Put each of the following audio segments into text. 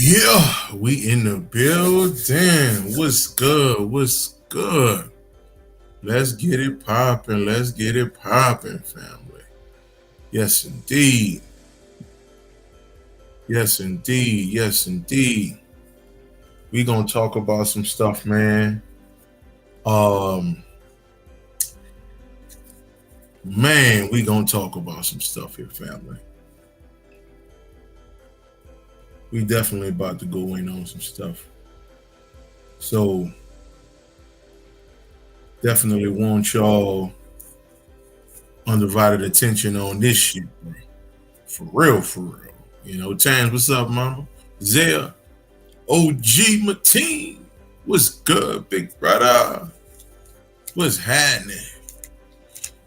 Yeah, we in the building. What's good? What's good? Let's get it popping. Let's get it popping, family. Yes, indeed. Yes, indeed. Yes, indeed. We gonna talk about some stuff, man. Um, we gonna talk about some stuff here, family. We definitely about to go in on some stuff. So definitely want y'all undivided attention on this shit, bro. For real, for real. You know, Tans, what's up, mama? Zaya, OG Mateen, what's good, big brother? What's happening?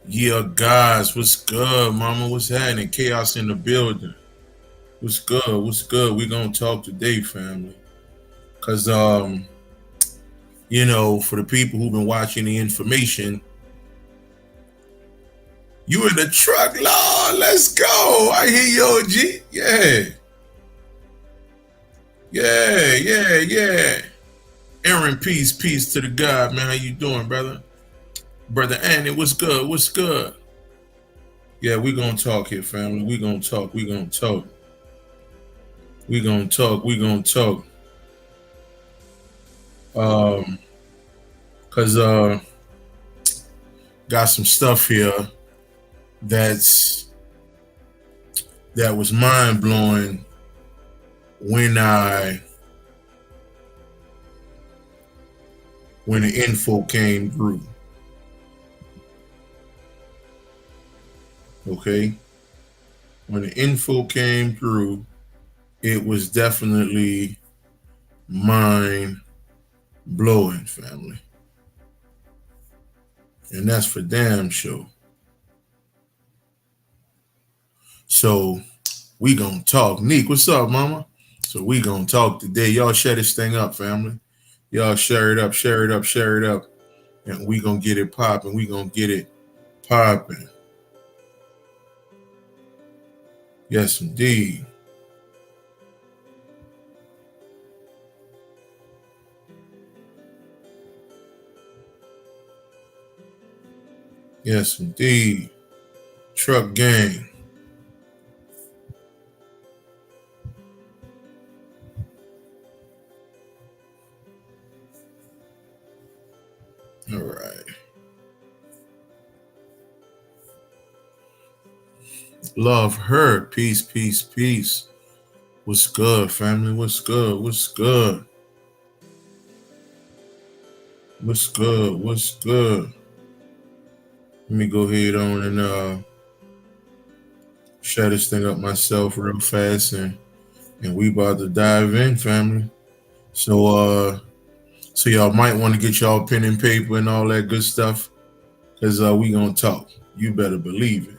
Yeah, guys, what's good, mama? What's happening? Chaos in the building. What's good? What's good? We gonna talk today, family. Cause you know, for the people who've been watching the information, you in the truck, Lord, let's go. I hear you, OG. Yeah. Yeah. Aaron, peace to the God, man. How you doing, brother? Brother Andy, what's good? What's good? Yeah, we gonna talk here, family. We gonna talk. We gonna talk. We gonna talk. We gonna talk. Cause got some stuff here that was mind blowing when the info came through. Okay, when the info came through, it was definitely mind blowing, family, and that's for damn sure. So we gonna talk. Neek, what's up, mama? So we gonna talk today. Y'all share this thing up, family. Y'all share it up, share it up, share it up, and we gonna get it popping. We gonna get it popping. Yes, indeed. Yes, indeed. Truck gang. All right. Love her. Peace, peace, peace. What's good, family? What's good? What's good? What's good? What's good? Let me go ahead on and shut this thing up myself real fast and we about to dive in, family. So so y'all might want to get y'all pen and paper and all that good stuff, because we gonna talk. You better believe it.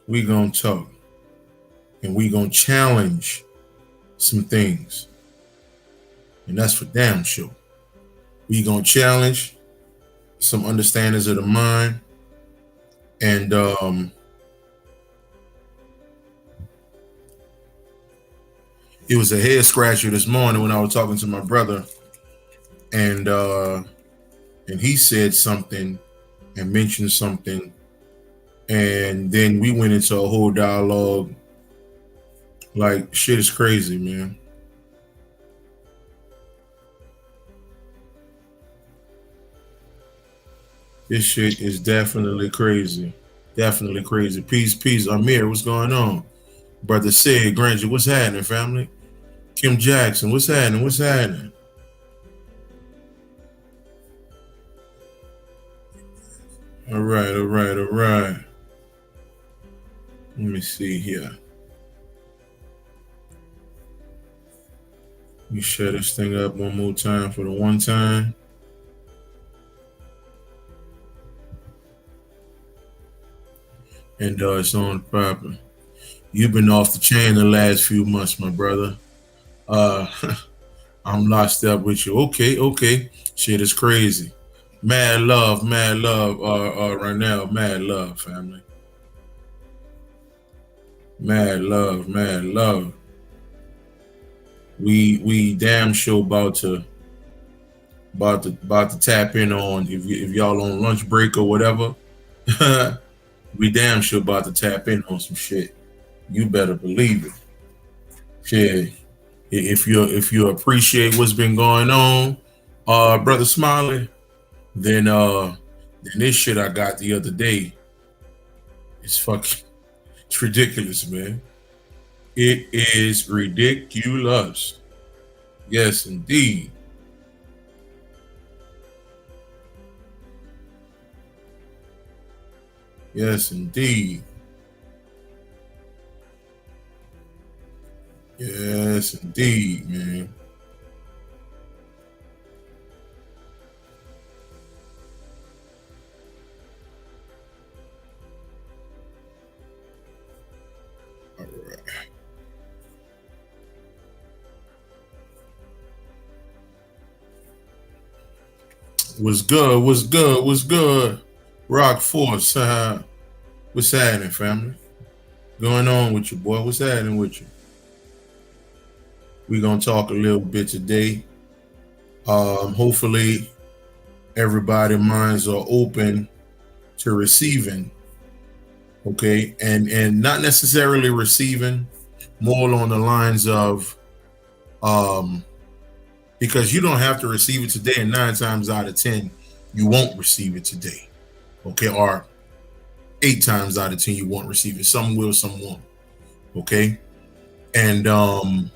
We gonna talk. And we gonna challenge some things. And that's for damn sure. We gonna challenge some understandings of the mind. And it was a head scratcher this morning when I was talking to my brother, and he said something and mentioned something, and then we went into a whole dialogue. Like, shit is crazy, man. This shit is definitely crazy. Definitely crazy. Peace. Amir, what's going on? Brother Sid Granger, what's happening, family? Kim Jackson, what's happening? What's happening? All right. Let me see here. Let me share this thing up one more time for the one time. And it's on popping. You've been off the chain the last few months, my brother. I'm locked up with you. Okay. Shit is crazy. Mad love, right now, mad love, family. Mad love, mad love. We damn sure about to tap in on if y'all on lunch break or whatever. We damn sure about to tap in on some shit. You better believe it. Shit. If you appreciate what's been going on, brother Smiley, then this shit I got the other day, it's ridiculous, man. It is ridiculous. Yes, indeed. Yes, indeed. Yes, indeed, man. All right. What's good? What's good? What's good? Rock Force. What's happening, family? Going on with you, boy? What's happening with you? We gonna talk a little bit today. Hopefully everybody minds are open to receiving, okay, and not necessarily receiving, more on the lines of um because you don't have to receive it today, and 9 times out of 10 you won't receive it today, okay, or 8 times out of 10 you won't receive it. Some will, some won't, okay. And um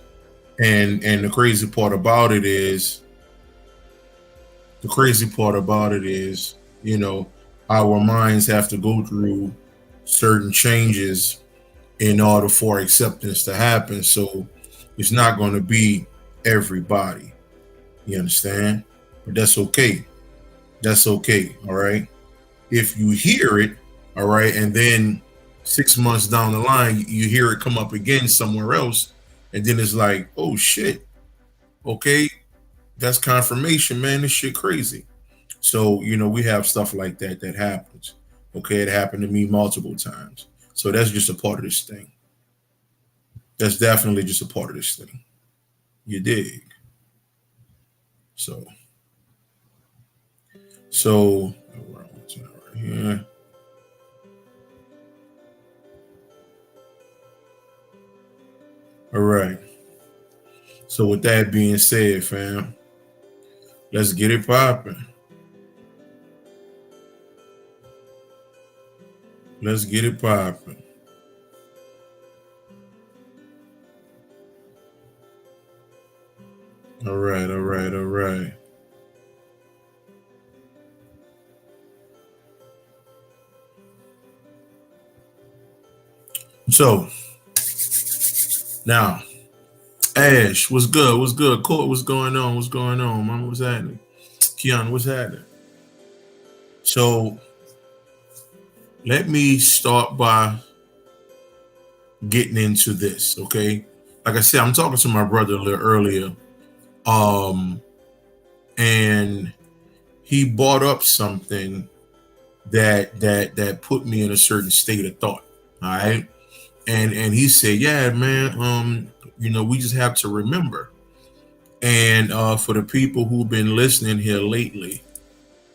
and and the crazy part about it is you know, our minds have to go through certain changes in order for acceptance to happen. So it's not going to be everybody. You understand? But that's okay. That's okay. All right. If you hear it, all right, and then 6 months down the line, you hear it come up again somewhere else, and then it's like, oh shit, okay, that's confirmation, man. This shit crazy. So, we have stuff like that that happens. Okay, it happened to me multiple times. So that's just a part of this thing. That's definitely just a part of this thing. You dig? So, so yeah. All right. So with that being said, fam, let's get it popping. Let's get it popping. All right, all right, all right. So now, Ash, what's good? What's good? Court, what's going on? What's going on, mama? What's happening? Keon, what's happening? So let me start by getting into this, okay? Like I said, I'm talking to my brother a little earlier, um, and he brought up something that put me in a certain state of thought. All right, and he said, "Yeah, man, we just have to remember." And for the people who've been listening here lately,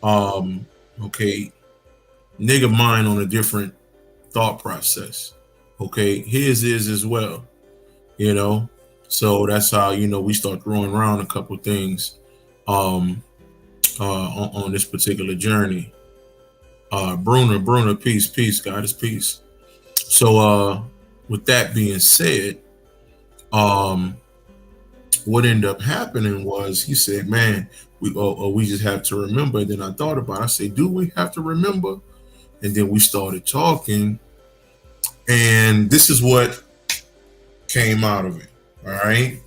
um, okay, nigga mind on a different thought process. Okay, his is as well. you know. So that's how we start throwing around a couple things um on this particular journey. Bruner, peace, God is peace. So with that being said, um what ended up happening was he said, man, we just have to remember. Then I thought about it. I said, do we have to remember? And then we started talking, and this is what came out of it. All right.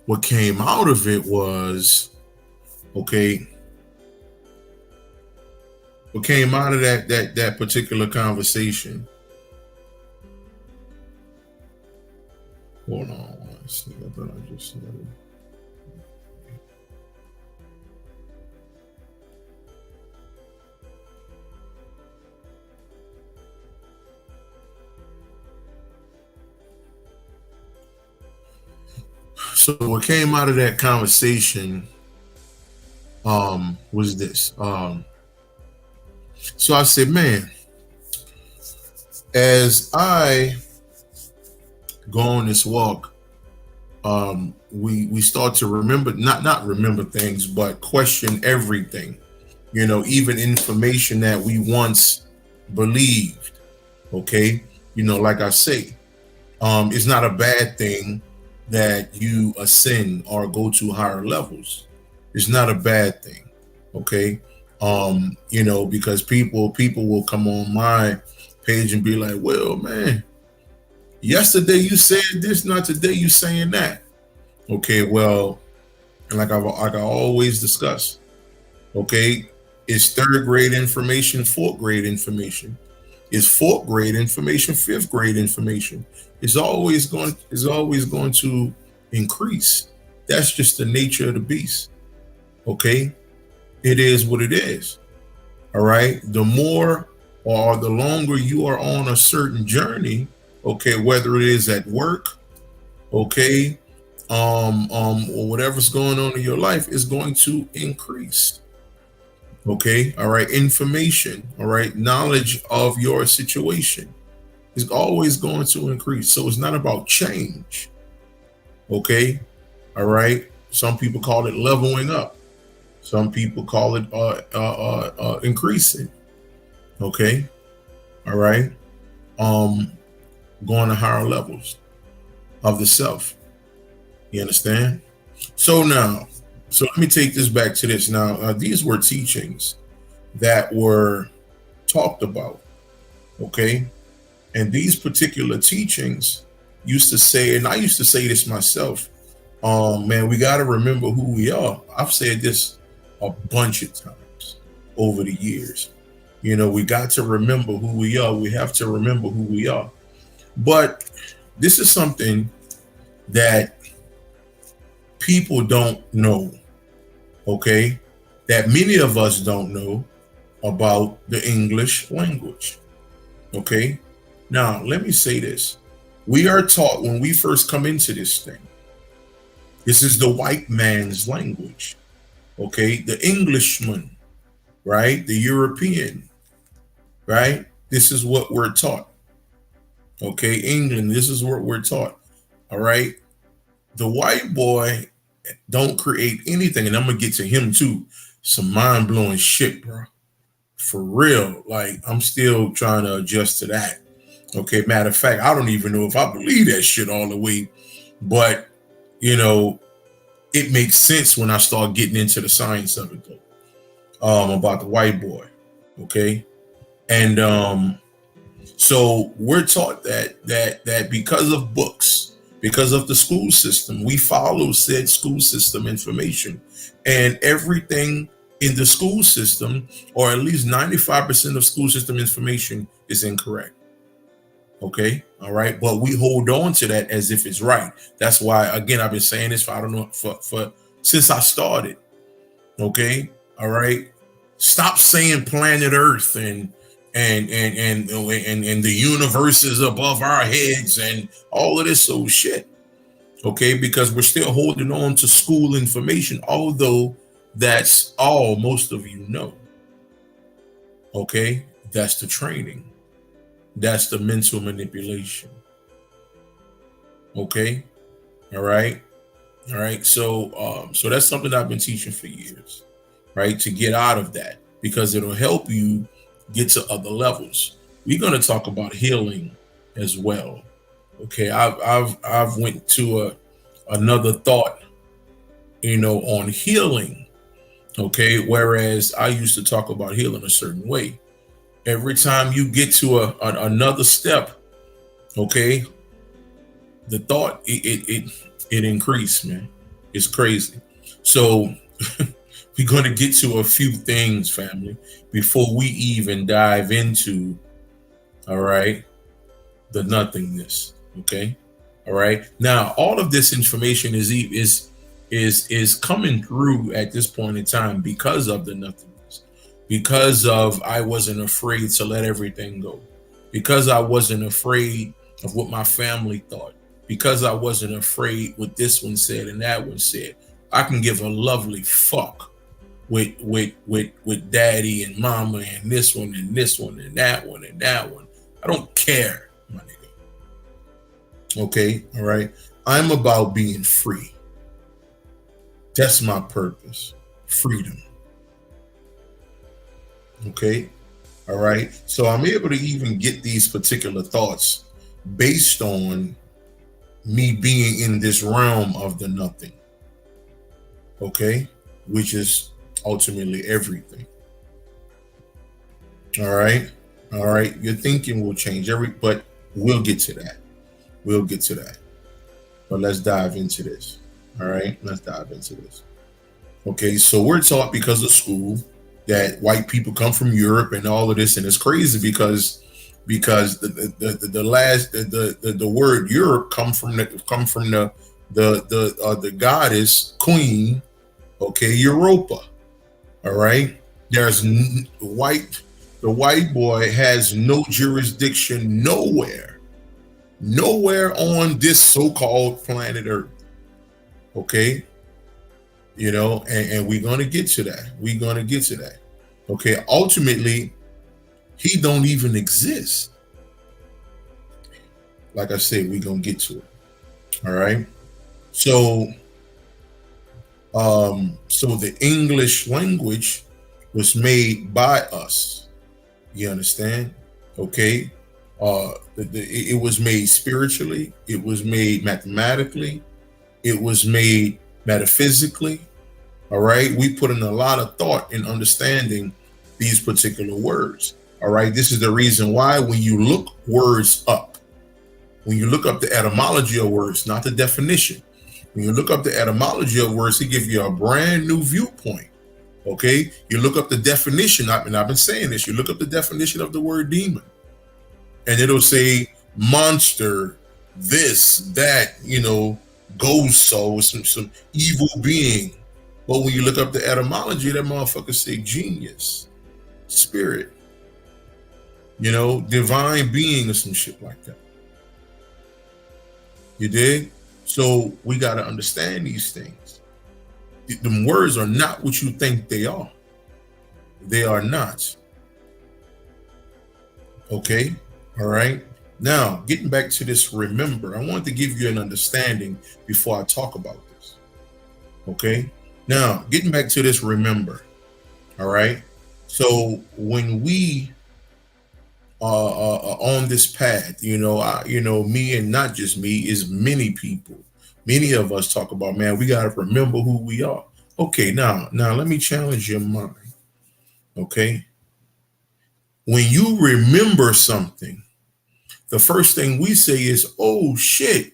What came out of it was, okay, what came out of that particular conversation. Hold on one second. I thought I just said it. So what came out of that conversation was this. So I said, man, as I go on this walk, we start to remember, not remember things, but question everything. Even information that we once believed. Okay, like I say, it's not a bad thing that you ascend or go to higher levels. It's not a bad thing. Okay, because people will come on my page and be like, well, man, yesterday you said this, not today you saying that. Okay, well, and like I always discuss, okay, it's third grade information, fourth grade information. It's fourth grade information, fifth grade information. It's always going to increase. That's just the nature of the beast. Okay, it is what it is. All right. The more or the longer you are on a certain journey, okay, whether it is at work, okay, or whatever's going on in your life, is going to increase. Okay, all right, information, all right, knowledge of your situation is always going to increase. So it's not about change. Okay, all right. Some people call it leveling up. Some people call it increasing. Okay, all right. Going to higher levels of the self. You understand? So let me take this back to this. Now, these were teachings that were talked about, okay? And these particular teachings used to say, and I used to say this myself, man, we got to remember who we are. I've said this a bunch of times over the years. We got to remember who we are. We have to remember who we are. But this is something that people don't know, okay, that many of us don't know about the English language. Okay, now let me say this. We are taught when we first come into this thing, this is the white man's language. Okay, the Englishman, right, the European, right, this is what we're taught. Okay, England, this is what we're taught. All right, the white boy don't create anything, and I'm gonna get to him too. Some mind-blowing shit, bro. For real. Like, I'm still trying to adjust to that. Okay, matter of fact, I don't even know if I believe that shit all the way, but it makes sense when I start getting into the science of it though. About the white boy. Okay. And so we're taught that because of books, because of the school system, we follow said school system information, and everything in the school system, or at least 95% of school system information, is incorrect. Okay, all right, but we hold on to that as if it's right. That's why, again, I've been saying this for since I started. Okay, all right, stop saying planet Earth and the universe is above our heads and all of this old shit. Okay, because we're still holding on to school information, although that's all most of you know. Okay, that's the training. That's the mental manipulation. Okay, all right. So that's something I've been teaching for years, right? To get out of that, because it'll help you get to other levels. We're going to talk about healing as well. Okay, I've went to another thought, on healing. Okay, whereas I used to talk about healing a certain way. Every time you get to another step, okay, the thought it increased, man. It's crazy. So we're going to get to a few things, family, before we even dive into, all right, the nothingness. Okay, all right. Now, all of this information is coming through at this point in time because of the nothingness, because of I wasn't afraid to let everything go, because I wasn't afraid of what my family thought. because I wasn't afraid what this one said and that one said. I can give a lovely fuck with daddy and mama and this one and this one and that one and that one. I don't care, my nigga. Okay, all right. I'm about being free. That's my purpose. Freedom. Okay, all right. So I'm able to even get these particular thoughts based on me being in this realm of the nothing. Okay, which is ultimately everything. All right, all right. Your thinking will change but we'll get to that. We'll get to that. But let's dive into this. All right, let's dive into this. Okay, so we're taught because of school that white people come from Europe and all of this, and it's crazy because the word Europe come from the goddess queen, okay, Europa. All right, the white boy has no jurisdiction nowhere on this so-called planet Earth. Okay, you know, and we're gonna get to that. Okay, ultimately, he don't even exist. Like I said, we're gonna get to it. All right. So the English language was made by us. You understand? Okay. It was made spiritually, it was made mathematically, it was made metaphysically. All right. We put in a lot of thought in understanding these particular words. All right. This is the reason why when you look words up, when you look up the etymology of words, not the definition, when you look up the etymology of words, it gives you a brand new viewpoint. Okay. You look up the definition. I've been saying this. You look up the definition of the word demon and it'll say monster, this, that, you know, ghost soul, some evil being. But when you look up the etymology, that motherfucker say genius, spirit, you know, divine being or some shit like that. You dig? So we got to understand these things. The words are not what you think they are. They are not. Okay? All right? Now, getting back to this remember, I want to give you an understanding before I talk about this. Okay? Now, getting back to this remember. All right? So when we are on this path, me, and not just me, is many people. Many of us talk about, man, we got to remember who we are. Okay, now let me challenge your mind. Okay? When you remember something, the first thing we say is, oh shit,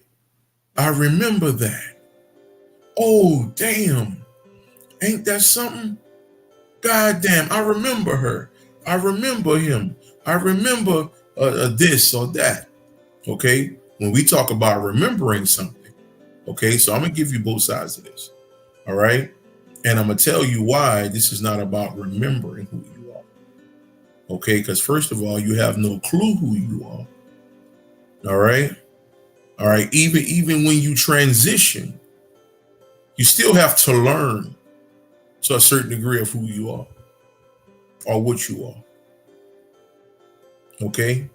I remember that. Oh, damn. Ain't that something? God damn, I remember her. I remember him. I remember this or that. Okay? When we talk about remembering something. Okay? So I'm going to give you both sides of this. All right? And I'm going to tell you why this is not about remembering who you are. Okay? Because first of all, you have no clue who you are. All right? All right? Even when you transition, you still have to learn to a certain degree of who you are or what you are. Okay?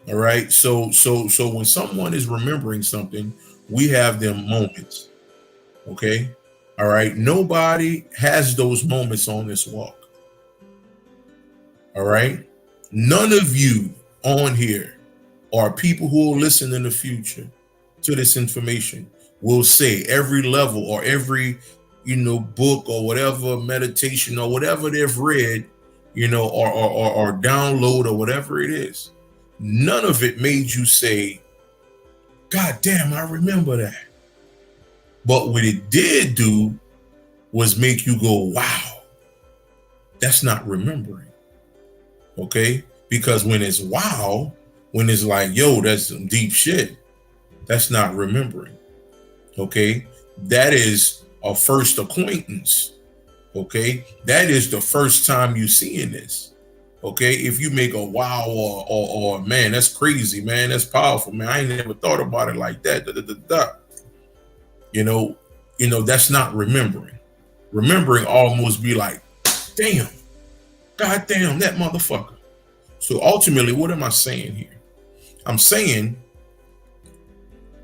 All right? So when someone is remembering something, we have them moments. Okay? All right? Nobody has those moments on this walk. All right? None of you on here or people who will listen in the future to this information will say every level or every, book or whatever meditation or whatever they've read, or download or whatever it is. None of it made you say, God damn, I remember that. But what it did do was make you go, wow, that's not remembering. Okay? Because when it's wow, when it's like, yo, that's some deep shit, that's not remembering. Okay? That is a first acquaintance. Okay? That is the first time you seeing this. Okay, if you make a wow or man, that's crazy, man, that's powerful, man. I ain't never thought about it like that. Da, da, da, da. You know, that's not remembering. Remembering almost be like, damn, god damn, that motherfucker. So ultimately, what am I saying here? I'm saying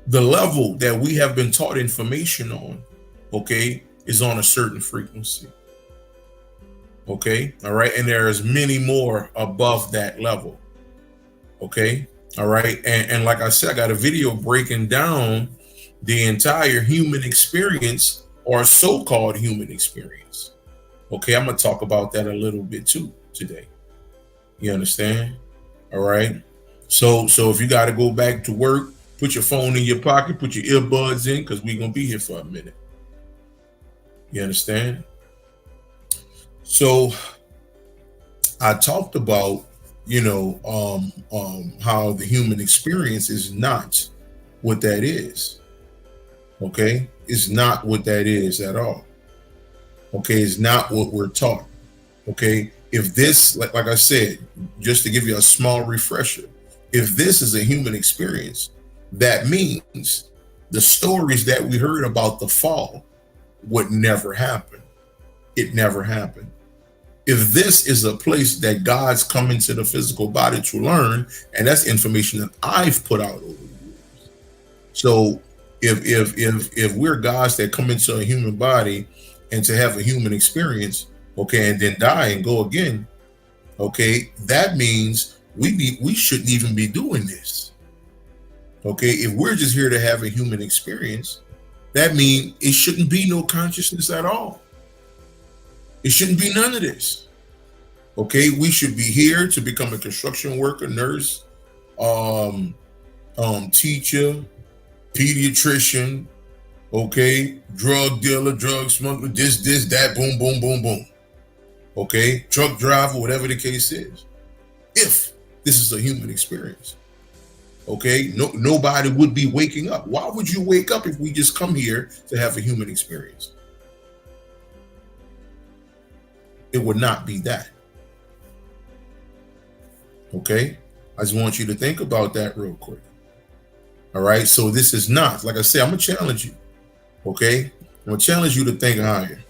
the level that we have been taught information on, okay, is on a certain frequency. Okay, all right, and there's many more above that level. Okay, all right, and like I said, I got a video breaking down the entire human experience, or so-called human experience. Okay, I'm gonna talk about that a little bit too today. You understand? All right. So if you got to go back to work, put your phone in your pocket, put your earbuds in, because we're gonna be here for a minute. You understand? So I talked about, how the human experience is not what that is. Okay, it's not what that is at all. Okay, it's not what we're taught. Okay, if this, like I said, just to give you a small refresher, if this is a human experience, that means the stories that we heard about the fall would never happen. It never happened. If this is a place that God's come into the physical body to learn, and that's information that I've put out over the years. So if we're gods that come into a human body and to have a human experience, okay, and then die and go again, okay, that means we shouldn't even be doing this. Okay, if we're just here to have a human experience, that means it shouldn't be no consciousness at all. It shouldn't be none of this. Okay, we should be here to become a construction worker, nurse, teacher, pediatrician, okay, drug dealer, drug smuggler, this, that, boom, boom, boom, boom. Okay, truck driver, whatever the case is. If this is a human experience, okay, nobody would be waking up. Why would you wake up if we just come here to have a human experience? It would not be that. Okay, I just want you to think about that real quick. All right, so this is not, like I said, I'm gonna challenge you. Okay, I'm gonna challenge you to think higher.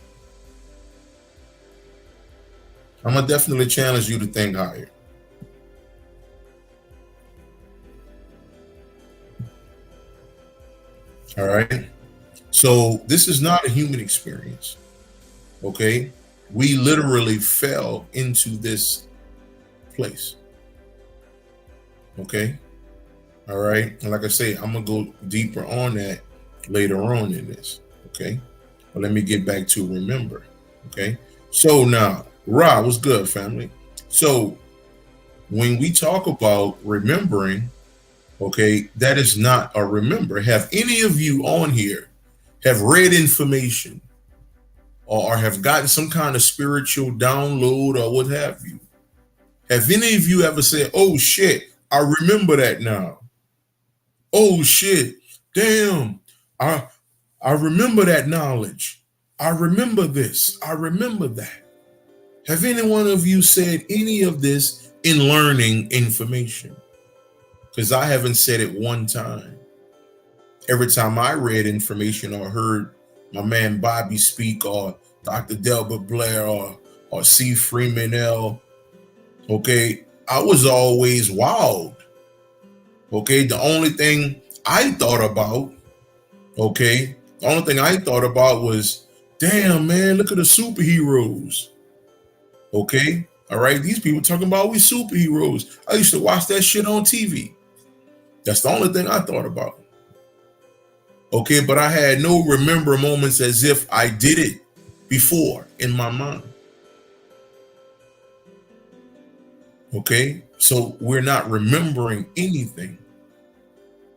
I'm gonna definitely challenge you to think higher. All right, so this is not a human experience. Okay, we literally fell into this place. Okay, all right, and like I say, I'm gonna go deeper on that later on in this. Okay, but let me get back to remember. Okay, so now, Ra, what's good, family? So when we talk about remembering, okay, that is not a remember. Have any of you on here have read information or have gotten some kind of spiritual download or what have you? Have any of you ever said, oh shit, I remember that now? Oh shit, damn, I remember that knowledge. I remember this. I remember that. Have any one of you said any of this in learning information? Because I haven't said it one time. Every time I read information or heard my man Bobby speak or Dr. Delbert Blair or C. Freeman L., okay, I was always wowed. Okay, the only thing I thought about, okay, the only thing I thought about was, damn, man, look at the superheroes. Okay, all right, these people talking about we superheroes. I used to watch that shit on TV. That's the only thing I thought about. Okay, but I had no remember moments as if I did it before in my mind. Okay, so we're not remembering anything.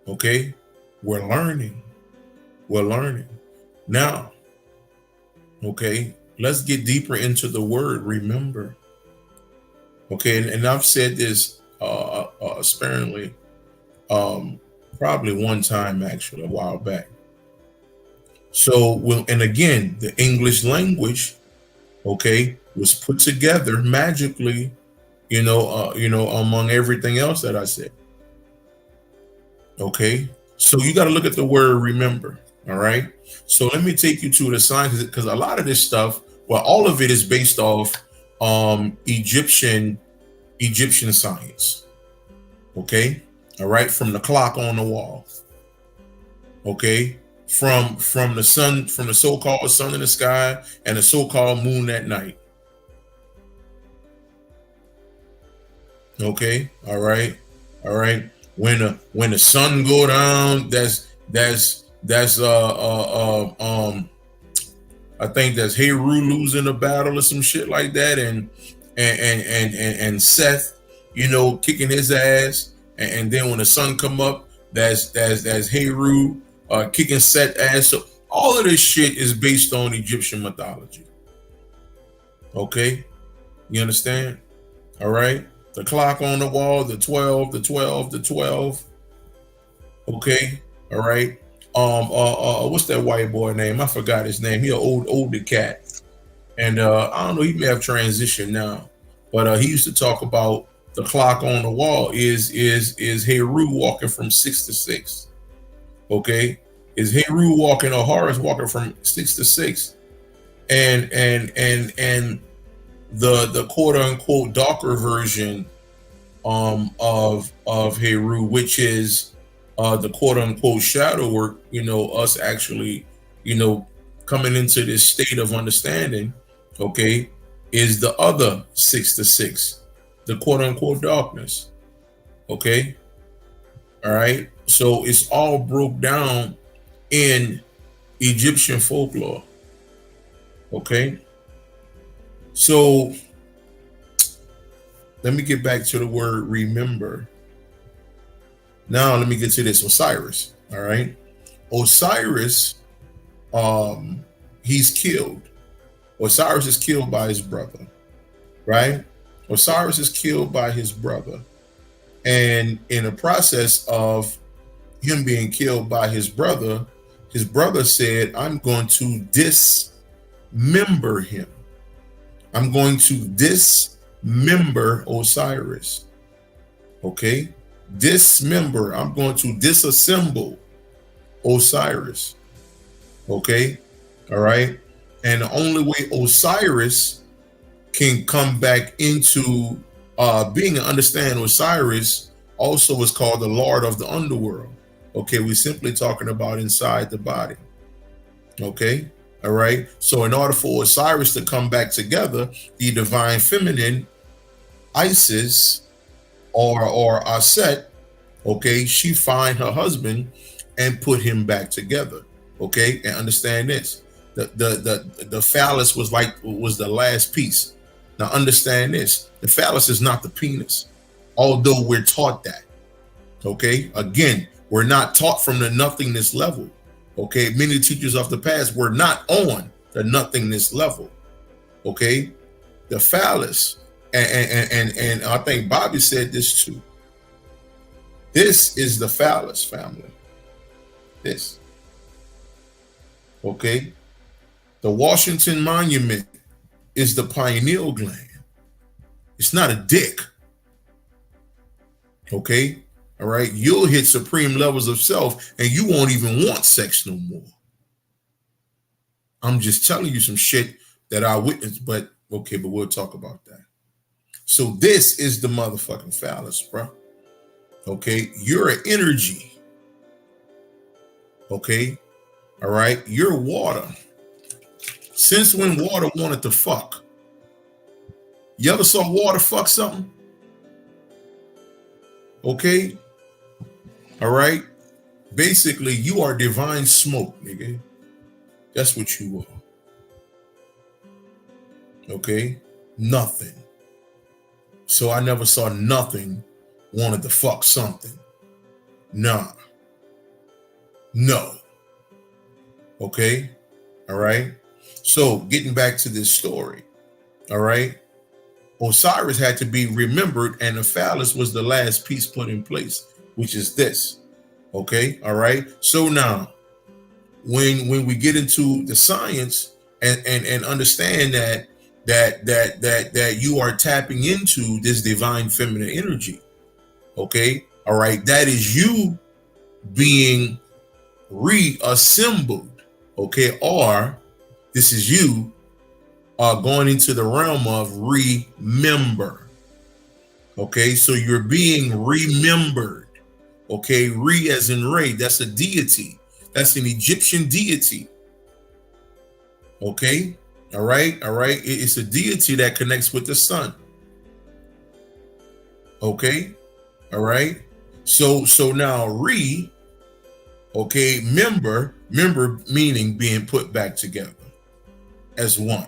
Okay, we're learning. We're learning. Now, okay, let's get deeper into the word remember. Okay, and I've said this sparingly, probably one time actually a while back. So, and again, the English language, okay, was put together magically, among everything else that I said. Okay, so you got to look at the word remember. All right, so let me take you to the signs, because a lot of this stuff, well, all of it is based off Egyptian science. Okay, all right, from the clock on the wall. Okay, from the sun, from the so-called sun in the sky and the so-called moon at night. Okay, all right. When the sun go down, that's I think that's Heru losing a battle or some shit like that, and Seth, kicking his ass, and then when the sun come up, that's Heru kicking Seth's ass. So all of this shit is based on Egyptian mythology. Okay, you understand? All right. The clock on the wall, the 12. Okay, all right. What's that white boy name? I forgot his name. He an older cat, and I don't know. He may have transitioned now, but he used to talk about the clock on the wall is Heru walking from 6 to 6. Okay, is Heru walking or Horus walking from 6 to 6, and the quote unquote darker version of Heru, which is the quote unquote shadow work, us actually, coming into this state of understanding, okay, is the other 6 to 6, the quote unquote darkness. Okay. All right. So it's all broke down in Egyptian folklore. Okay. So let me get back to the word remember. Now let me get to this Osiris. All right. Osiris, he's killed. Osiris is killed by his brother. Right? Osiris is killed by his brother. And in the process of him being killed by his brother said, I'm going to dismember him. I'm going to dismember Osiris. Okay? Dismember. I'm going to disassemble Osiris. Okay? All right? And the only way Osiris can come back into being and understand, Osiris also is called the Lord of the Underworld. Okay? We're simply talking about inside the body. Okay? All right. So in order for Osiris to come back together, the divine feminine, Isis or Aset, okay, she find her husband and put him back together. Okay, and understand this: the phallus was the last piece. Now understand this: the phallus is not the penis, although we're taught that. Okay, again, we're not taught from the nothingness level. Okay, many teachers of the past were not on the nothingness level. Okay, the phallus, and I think Bobby said this too. This is the phallus, family. This. Okay, the Washington Monument is the pineal gland. It's not a dick. Okay. All right, you'll hit supreme levels of self and you won't even want sex no more. I'm just telling you some shit that I witnessed, but okay, but we'll talk about that. So this is the motherfucking phallus, bro. Okay, you're an energy. Okay, all right, you're water. Since when water wanted to fuck? You ever saw water fuck something? Okay. All right. Basically, you are divine smoke, nigga. That's what you are. Okay. Nothing. So I never saw nothing wanted to fuck something. Nah. No. Okay. All right. So getting back to this story. All right. Osiris had to be remembered, and the phallus was the last piece put in place, which is this. Okay, all right. So now, when we get into the science and understand that that you are tapping into this divine feminine energy. Okay, all right, that is you being reassembled. Okay, or this is you going into the realm of remember. Okay, so you're being remembered. Okay, Re as in Re, that's a deity. That's an Egyptian deity. Okay, all right. It's a deity that connects with the sun. Okay, all right. So now Re, okay, member meaning being put back together as one.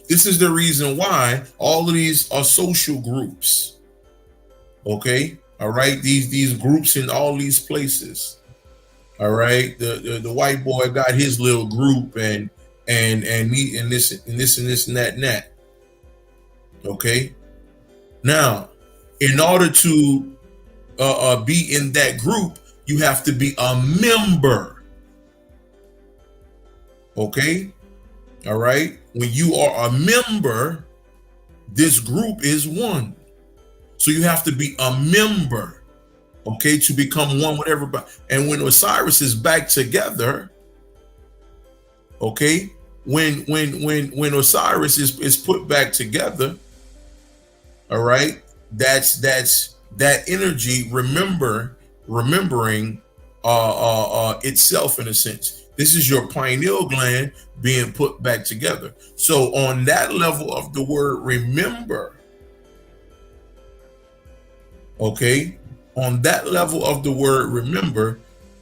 This is the reason why all of these are social groups. Okay, all right, these groups in all these places. All right, the white boy got his little group and this and that. Okay, now in order to be in that group, you have to be a member. Okay, all right. When you are a member, this group is one. So you have to be a member, okay, to become one with everybody. And when Osiris is back together, okay, when Osiris is put back together, all right, that's that energy remembering itself in a sense. This is your pineal gland being put back together. So on that level of the word remember, okay, on that level of the word remember,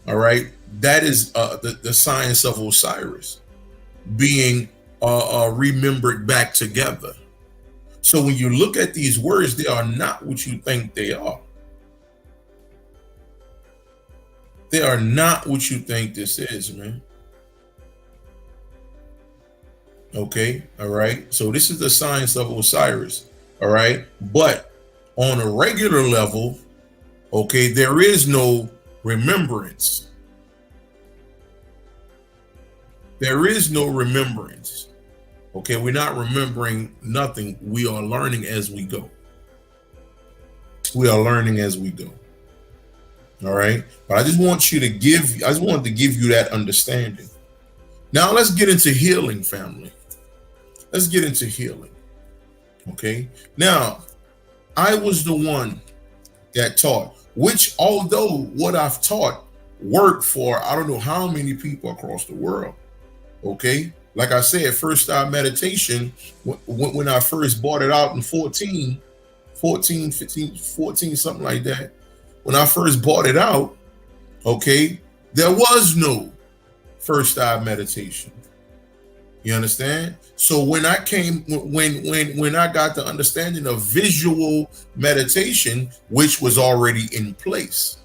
all right, that is the science of Osiris being remembered back together. So when you look at these words, they are not what you think they are. They are not what you think this is, man. Okay, all right. So this is the science of Osiris, all right. But on a regular level, okay, there is no remembrance. There is no remembrance. Okay, we're not remembering nothing. We are learning as we go. We are learning as we go. All right. But I just wanted to give you that understanding. Now let's get into healing, family. Let's get into healing. Okay. Now, I was the one that taught, which although what I've taught worked for I don't know how many people across the world. Okay. Like I said, first time meditation, when I first bought it out in 14, something like that. When I first bought it out, okay, there was no first eye meditation. You understand? So when I came, when I got the understanding of visual meditation, which was already in place.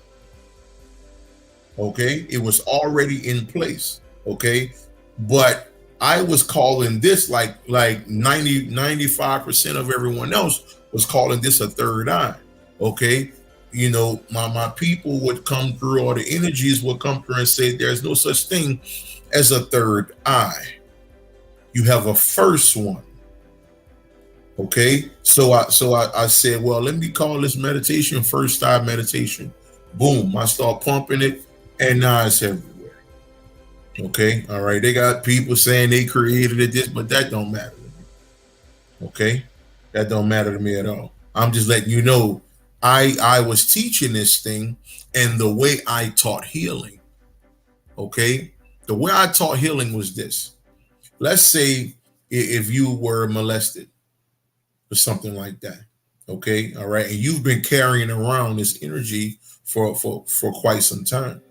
Okay, it was already in place. Okay, but I was calling this like 95% of everyone else was calling this a third eye. Okay. You know, my people would come through, or the energies would come through and say there's no such thing as a third eye. You have a first one. Okay. So I said, well, let me call this meditation first eye meditation. Boom. I start pumping it, and now it's everywhere. Okay. All right. They got people saying they created it, this, but that don't matter to me. Okay. That don't matter to me at all. I'm just letting you know I was teaching this thing, and the way I taught healing. Okay. The way I taught healing was this. Let's say if you were molested or something like that. Okay. All right. And you've been carrying around this energy for quite some time.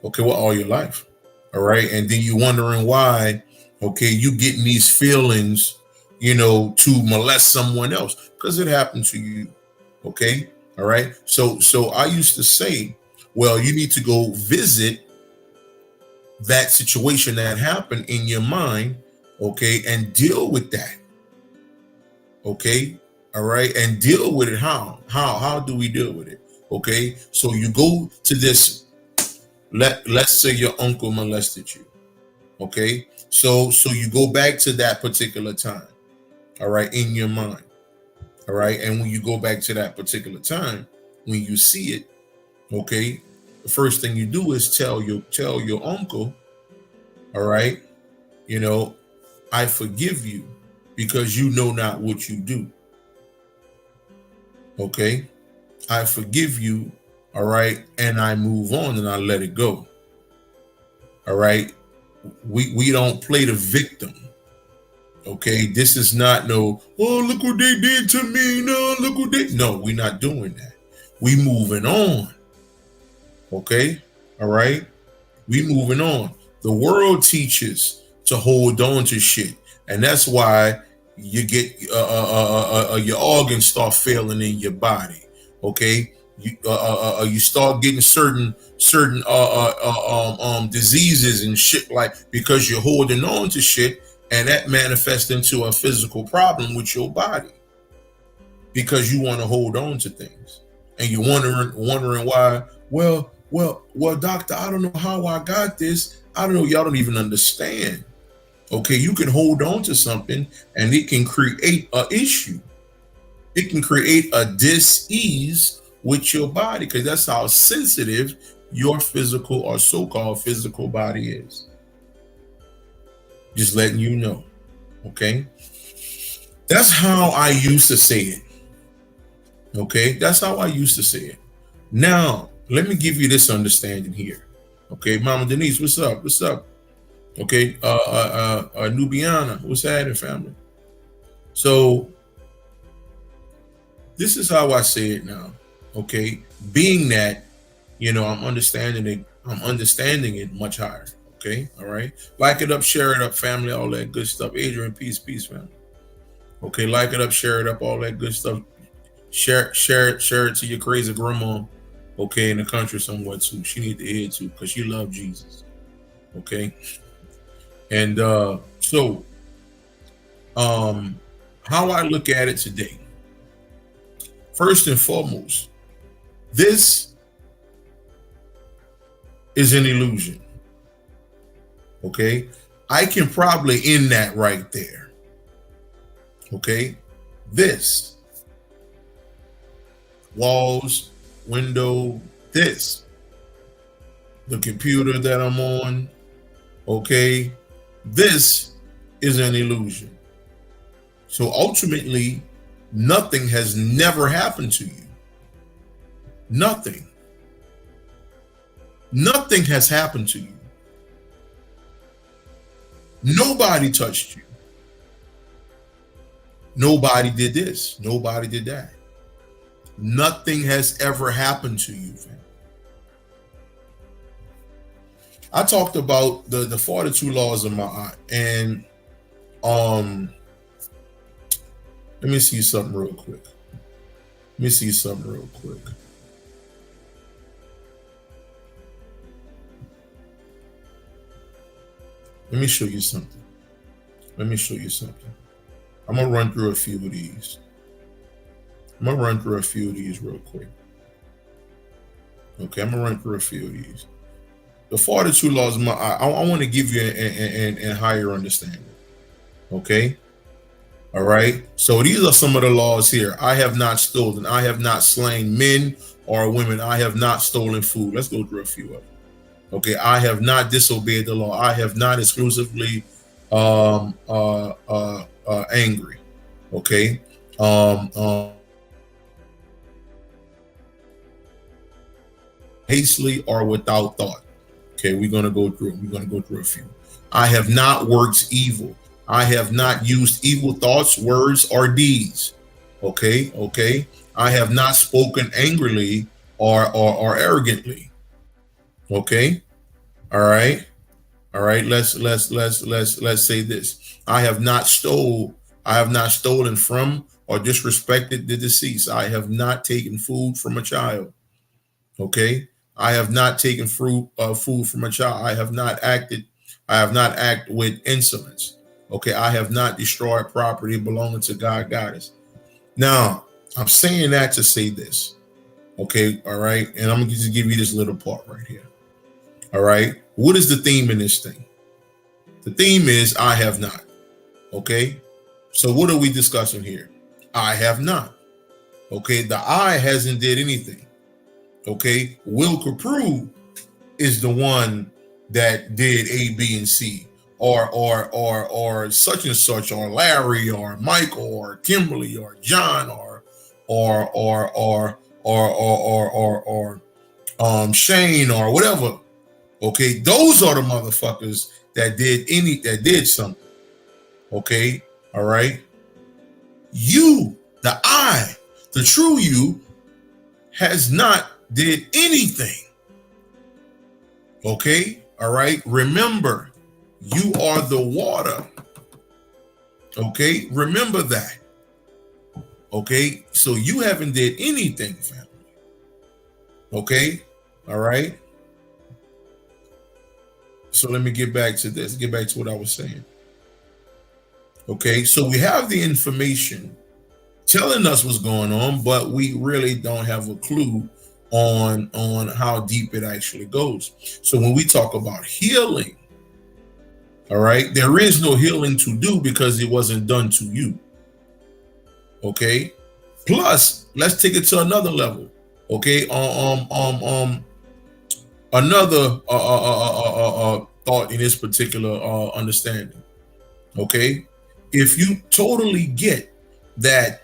Okay. Well, all your life. All right. And then you wondering why, okay, you getting these feelings, you know, to molest someone else because it happened to you. Okay. All right. So I used to say, well, you need to go visit that situation that happened in your mind. Okay. And deal with that. Okay. All right. And deal with it. How do we deal with it? Okay. So you go to this. Let's say your uncle molested you. Okay. So you go back to that particular time. all right, in your mind, all right. And when you go back to that particular time, when you see it, okay, the first thing you do is tell your uncle, all right, you know, I forgive you because you know not what you do. Okay, I forgive you, all right, and I move on and I let it go. All right. We don't play the victim. Okay, this is not no, oh, look what they did to me. No, look what they, no, we're not doing that. We moving on. Okay, all right. We moving on. The world teaches to hold on to shit, and that's why you get your organs start failing in your body. Okay, you start getting certain diseases and shit, like, because you're holding on to shit, and that manifests into a physical problem with your body because you want to hold on to things, and you're wondering why. Well, doctor, I don't know how I got this. I don't know. Y'all don't even understand. Okay, you can hold on to something and it can create an issue. It can create a dis-ease with your body, because that's how sensitive your physical or so-called physical body is. Just letting you know. Okay, that's how I used to say it. Okay, that's how I used to say it. Now, let me give you this understanding here. Okay, Mama Denise, what's up? What's up? Okay, Nubiana, what's happening, family? So, this is how I say it now. Okay, being that, you know, I'm understanding it much higher. Okay, all right. Like it up, share it up, family, all that good stuff. Adrian, peace, family. Okay, like it up, share it up, all that good stuff. Share it to your crazy grandma. Okay, in the country somewhere too. She need to hear it too, because she love Jesus. Okay. And so how I look at it today, first and foremost, this is an illusion. Okay, I can probably end that right there. Okay, this walls, window, this, the computer that I'm on, okay, this is an illusion. So ultimately, nothing has never happened to you. Nothing. Nothing has happened to you. Nobody touched you. Nobody did this. Nobody did that. Nothing has ever happened to you, fam. I talked about the 42 laws of Ma'at, and let me see something real quick. Let me show you something. I'm gonna run through a few of these. Real quick. Okay, I'm gonna run through a few of these. The 42 laws of Ma'at, I want to give you a higher understanding. Okay. All right. So these are some of the laws here. I have not stolen. I have not slain men or women. I have not stolen food. Let's go through a few of them. Okay. I have not disobeyed the law. I have not exclusively angry. Okay. Hastily or without thought. Okay, we're gonna go through a few. I have not worked evil. I have not used evil thoughts, words, or deeds. Okay. I have not spoken angrily or arrogantly. Okay. All right. Let's say this. I have not stolen from or disrespected the deceased. I have not taken food from a child. Okay. I have not taken food from a child. I have not acted with insolence. Okay. I have not destroyed property belonging to God, goddess. Now, I'm saying that to say this. Okay. All right. And I'm going to just give you this little part right here. All right. What is the theme in this thing? The theme is I have not. Okay. So what are we discussing here? I have not. Okay, the I hasn't did anything. Okay, Will Copprue is the one that did A, B, and C, or such and such, or Larry, or Michael, or Kimberly, or John, or Shane, or whatever. Okay, those are the motherfuckers that did something. Okay, all right. You, the I, the true you, has not did anything. Okay, all right. Remember, you are the water. Okay, remember that. Okay, so you haven't did anything, family. Okay, all right. So let me get back to this. Get back to what I was saying. Okay, so we have the information telling us what's going on, but we really don't have a clue on how deep it actually goes. So when we talk about healing, all right, there is no healing to do because it wasn't done to you. Okay, plus let's take it to another level. Okay, another thought in this particular understanding. Okay, if you totally get that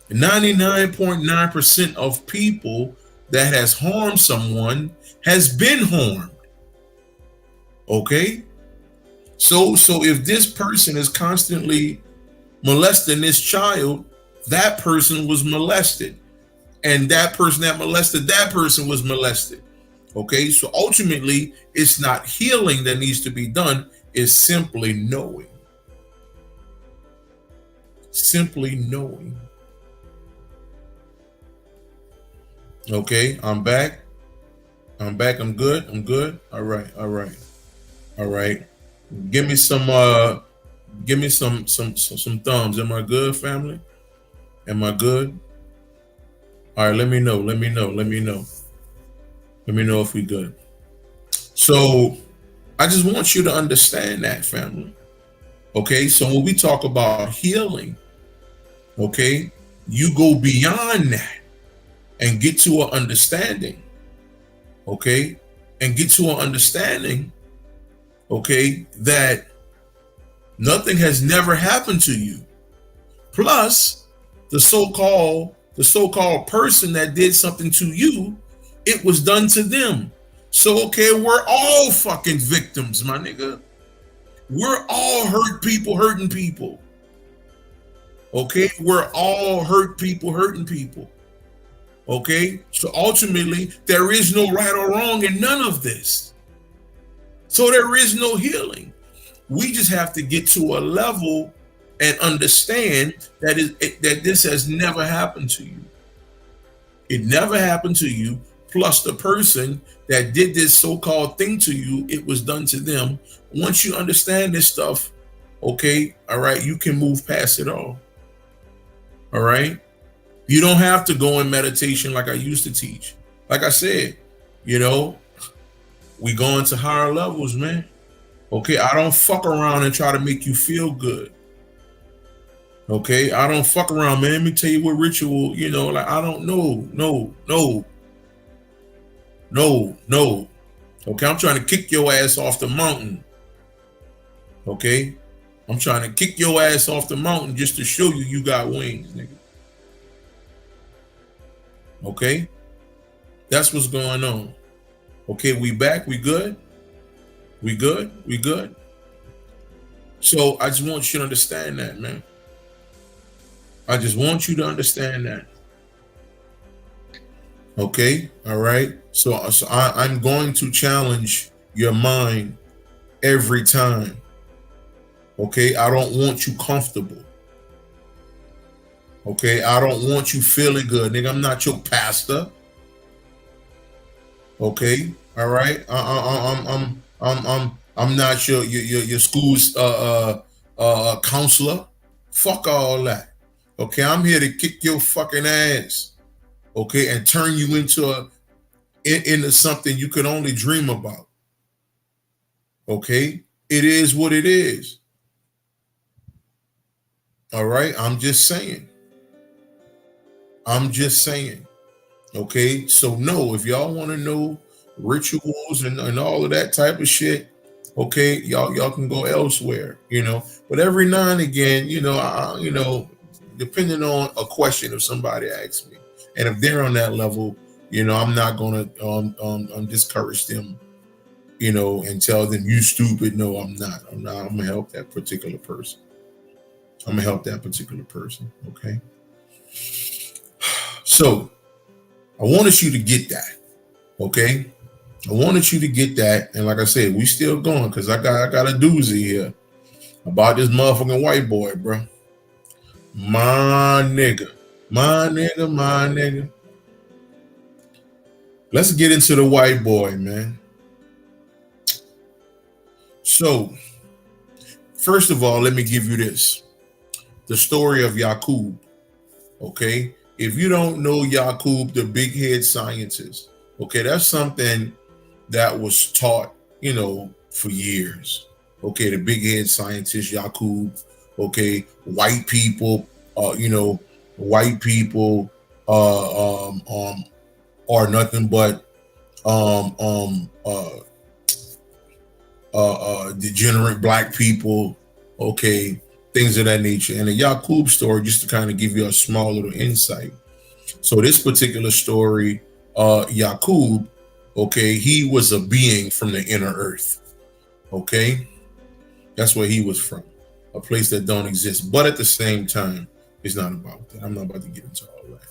99.9% of people that has harmed someone has been harmed. Okay, so if this person is constantly molesting this child, that person was molested, and that person that molested that person was molested. Okay, so ultimately it's not healing that needs to be done, it's simply knowing. Simply knowing. Okay, I'm back. I'm good. All right. Give me some thumbs. Am I good, family? Am I good? All right, let me know if we good. So I just want you to understand that, family. Okay, so when we talk about healing, okay, you go beyond that and get to an understanding. Okay, and get to an understanding, okay, that nothing has never happened to you. Plus, the so-called person that did something to you, it was done to them. So, okay, we're all fucking victims, my nigga. We're all hurt people hurting people. Okay, we're all hurt people hurting people. Okay, so ultimately, there is no right or wrong in none of this. So there is no healing. We just have to get to a level and understand that this has never happened to you. It never happened to you. Plus the person that did this so-called thing to you, it was done to them. Once you understand this stuff, okay, all right, you can move past it all. All right. You don't have to go in meditation like I used to teach. Like I said, you know, we go into higher levels, man. Okay, I don't fuck around and try to make you feel good. Okay, I don't fuck around, man. Let me tell you what ritual, you know, like I don't know. No. Okay, I'm trying to kick your ass off the mountain. Okay, I'm trying to kick your ass off the mountain just to show you got wings, nigga. Okay, that's what's going on. Okay, we back, we good. So I just want you to understand that, man. I just want you to understand that. Okay, all right. So I'm going to challenge your mind every time. Okay, I don't want you comfortable. Okay, I don't want you feeling good, nigga. I'm not your pastor. Okay, all right. I'm not your school's counselor. Fuck all that. Okay, I'm here to kick your fucking ass. Okay, and turn you into something you could only dream about. Okay, it is what it is. All right. I'm just saying. I'm just saying. Okay. So no, if y'all want to know rituals and all of that type of shit, okay, y'all can go elsewhere, But every now and again, depending on a question if somebody asks me, and if they're on that level, I'm not gonna discourage them, and tell them you stupid. No, I'm not. I'm gonna help that particular person. Okay. So I wanted you to get that. Okay. I wanted you to get that. And like I said, we still going because I got a doozy here about this motherfucking white boy, bro. My nigga. Let's get into the white boy, man. So, first of all, let me give you this. The story of Yaqub. Okay. If you don't know Yaqub, the big head scientist, okay, that's something that was taught, for years. Okay, the big head scientist Yaqub. Okay, white people, white people are nothing but degenerate black people. Okay, things of that nature. And the Yaqub story, just to kind of give you a small little insight. So this particular story, Yaqub, okay, he was a being from the inner earth. Okay, that's where he was from, a place that don't exist. But at the same time, it's not about that. I'm not about to get into all that.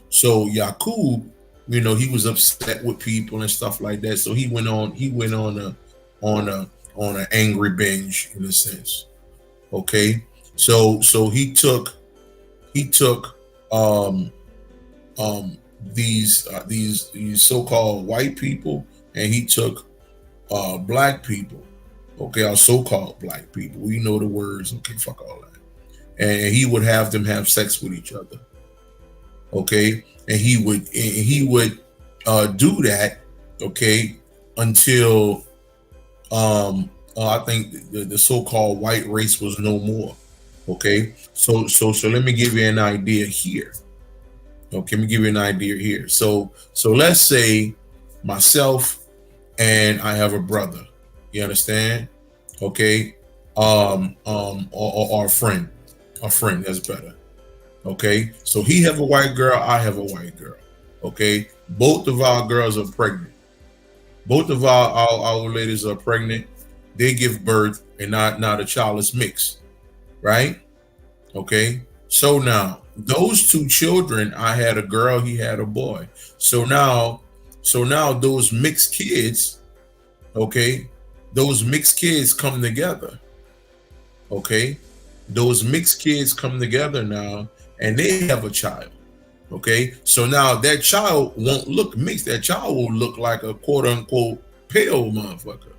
So Yaqub, he was upset with people and stuff like that. So he went on an angry binge in a sense. Okay, so he took these so-called white people, and he took black people, okay, our so-called black people. We know the words, okay, fuck all that. And he would have them have sex with each other, okay, and he would do that, okay, until I think the so-called white race was no more. Okay, so let me give you an idea here. Okay, let me give you an idea here. So let's say myself and I have a brother. You understand? Okay, or a friend. A friend, that's better. Okay, so he have a white girl, I have a white girl. Okay, both of our girls are pregnant. Both of our ladies are pregnant. They give birth, and now the child is mixed, right? Okay, so now those two children, I had a girl, he had a boy. So now those mixed kids, okay, those mixed kids come together. Okay, those mixed kids come together now, and they have a child. Okay, so now that child won't look mixed. That child will look like a quote unquote pale motherfucker.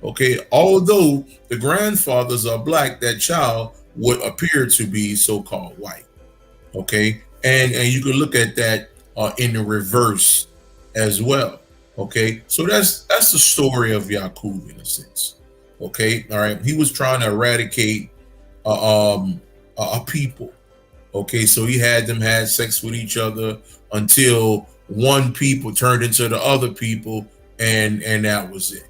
Okay, although the grandfathers are black, that child would appear to be so-called white. Okay, and you can look at that in the reverse as well. Okay, so that's the story of Yaqub in a sense. Okay, all right, he was trying to eradicate a people. Okay, so he had them had sex with each other until one people turned into the other people, and that was it.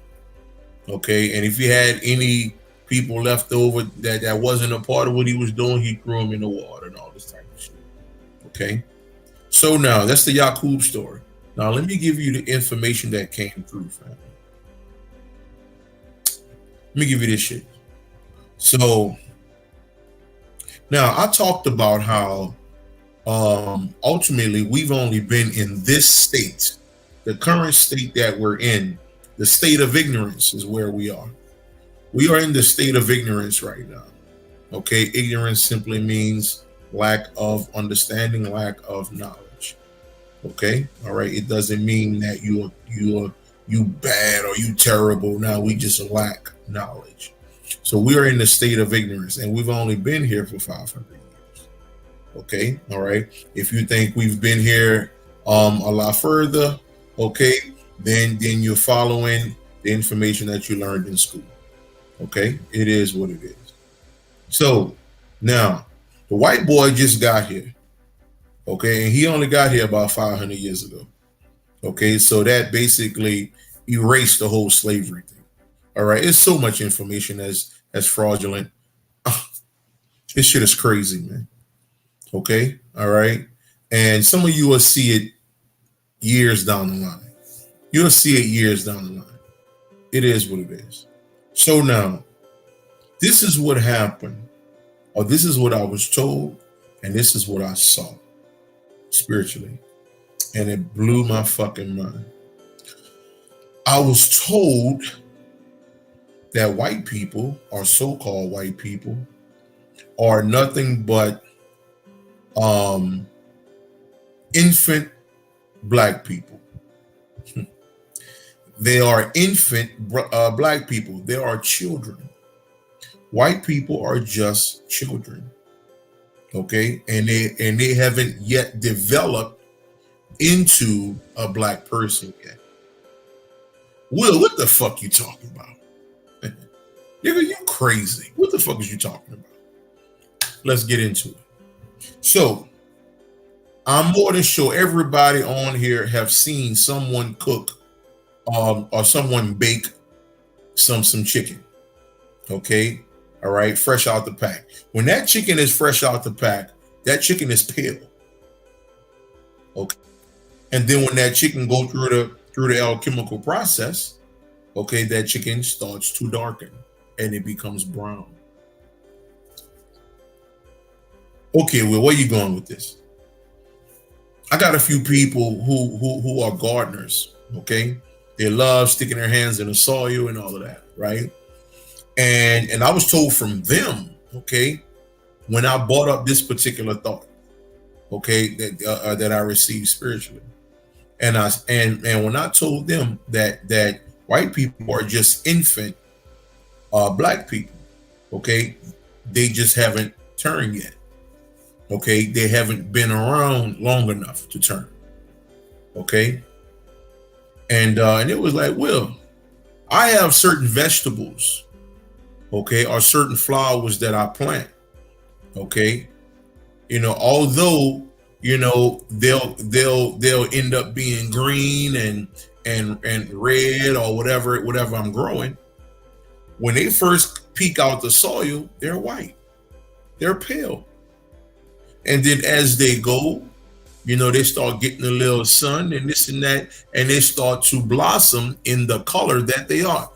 Okay, and if he had any people left over that wasn't a part of what he was doing, he threw them in the water and all this type of shit. Okay, so now that's the Yaqub story. Now let me give you the information that came through, family. Let me give you this shit. So now I talked about how ultimately we've only been in this state, the current state that we're in. The state of ignorance is where we are. We are in the state of ignorance right now. Okay, ignorance simply means lack of understanding, lack of knowledge. Okay, all right. It doesn't mean that you bad or you terrible. Now we just lack knowledge. So we are in the state of ignorance, and we've only been here for 500 years. Okay, all right. If you think we've been here a lot further, okay, then you're following the information that you learned in school. Okay, it is what it is. So now The white boy just got here. Okay, and he only got here about 500 years ago. Okay, so that basically erased the whole slavery thing. All right, it's so much information that's fraudulent. This shit is crazy, man. Okay, all right, and some of you will see it years down the line. You'll see it years down the line. It is what it is. So now, this is what happened, or this is what I was told, and this is what I saw spiritually, and it blew my fucking mind. I was told that white people, or so-called white people, are nothing but infant black people. They are infant black people. They are children. White people are just children. Okay, and they haven't yet developed into a black person yet. Will, what the fuck you talking about? You crazy. What the fuck is you talking about? Let's get into it. So, I'm more than sure everybody on here have seen someone cook or someone bake some chicken. Okay, all right, fresh out the pack. When that chicken is fresh out the pack, that chicken is pale. Okay, and then when that chicken go through the alchemical process, okay, that chicken starts to darken and it becomes brown. Okay, well, where you going with this? I got a few people who are gardeners. Okay, they love sticking their hands in the soil and all of that, right? And I was told from them, okay, when I brought up this particular thought, okay, that I received spiritually, and when I told them that white people are just infant black people, okay, they just haven't turned yet. Okay, they haven't been around long enough to turn. Okay, and it was like, well, I have certain vegetables, okay, or certain flowers that I plant. Okay, although they'll end up being green and red or whatever I'm growing. When they first peek out the soil, they're white, they're pale. And then as they go, they start getting a little sun and this and that, and they start to blossom in the color that they are.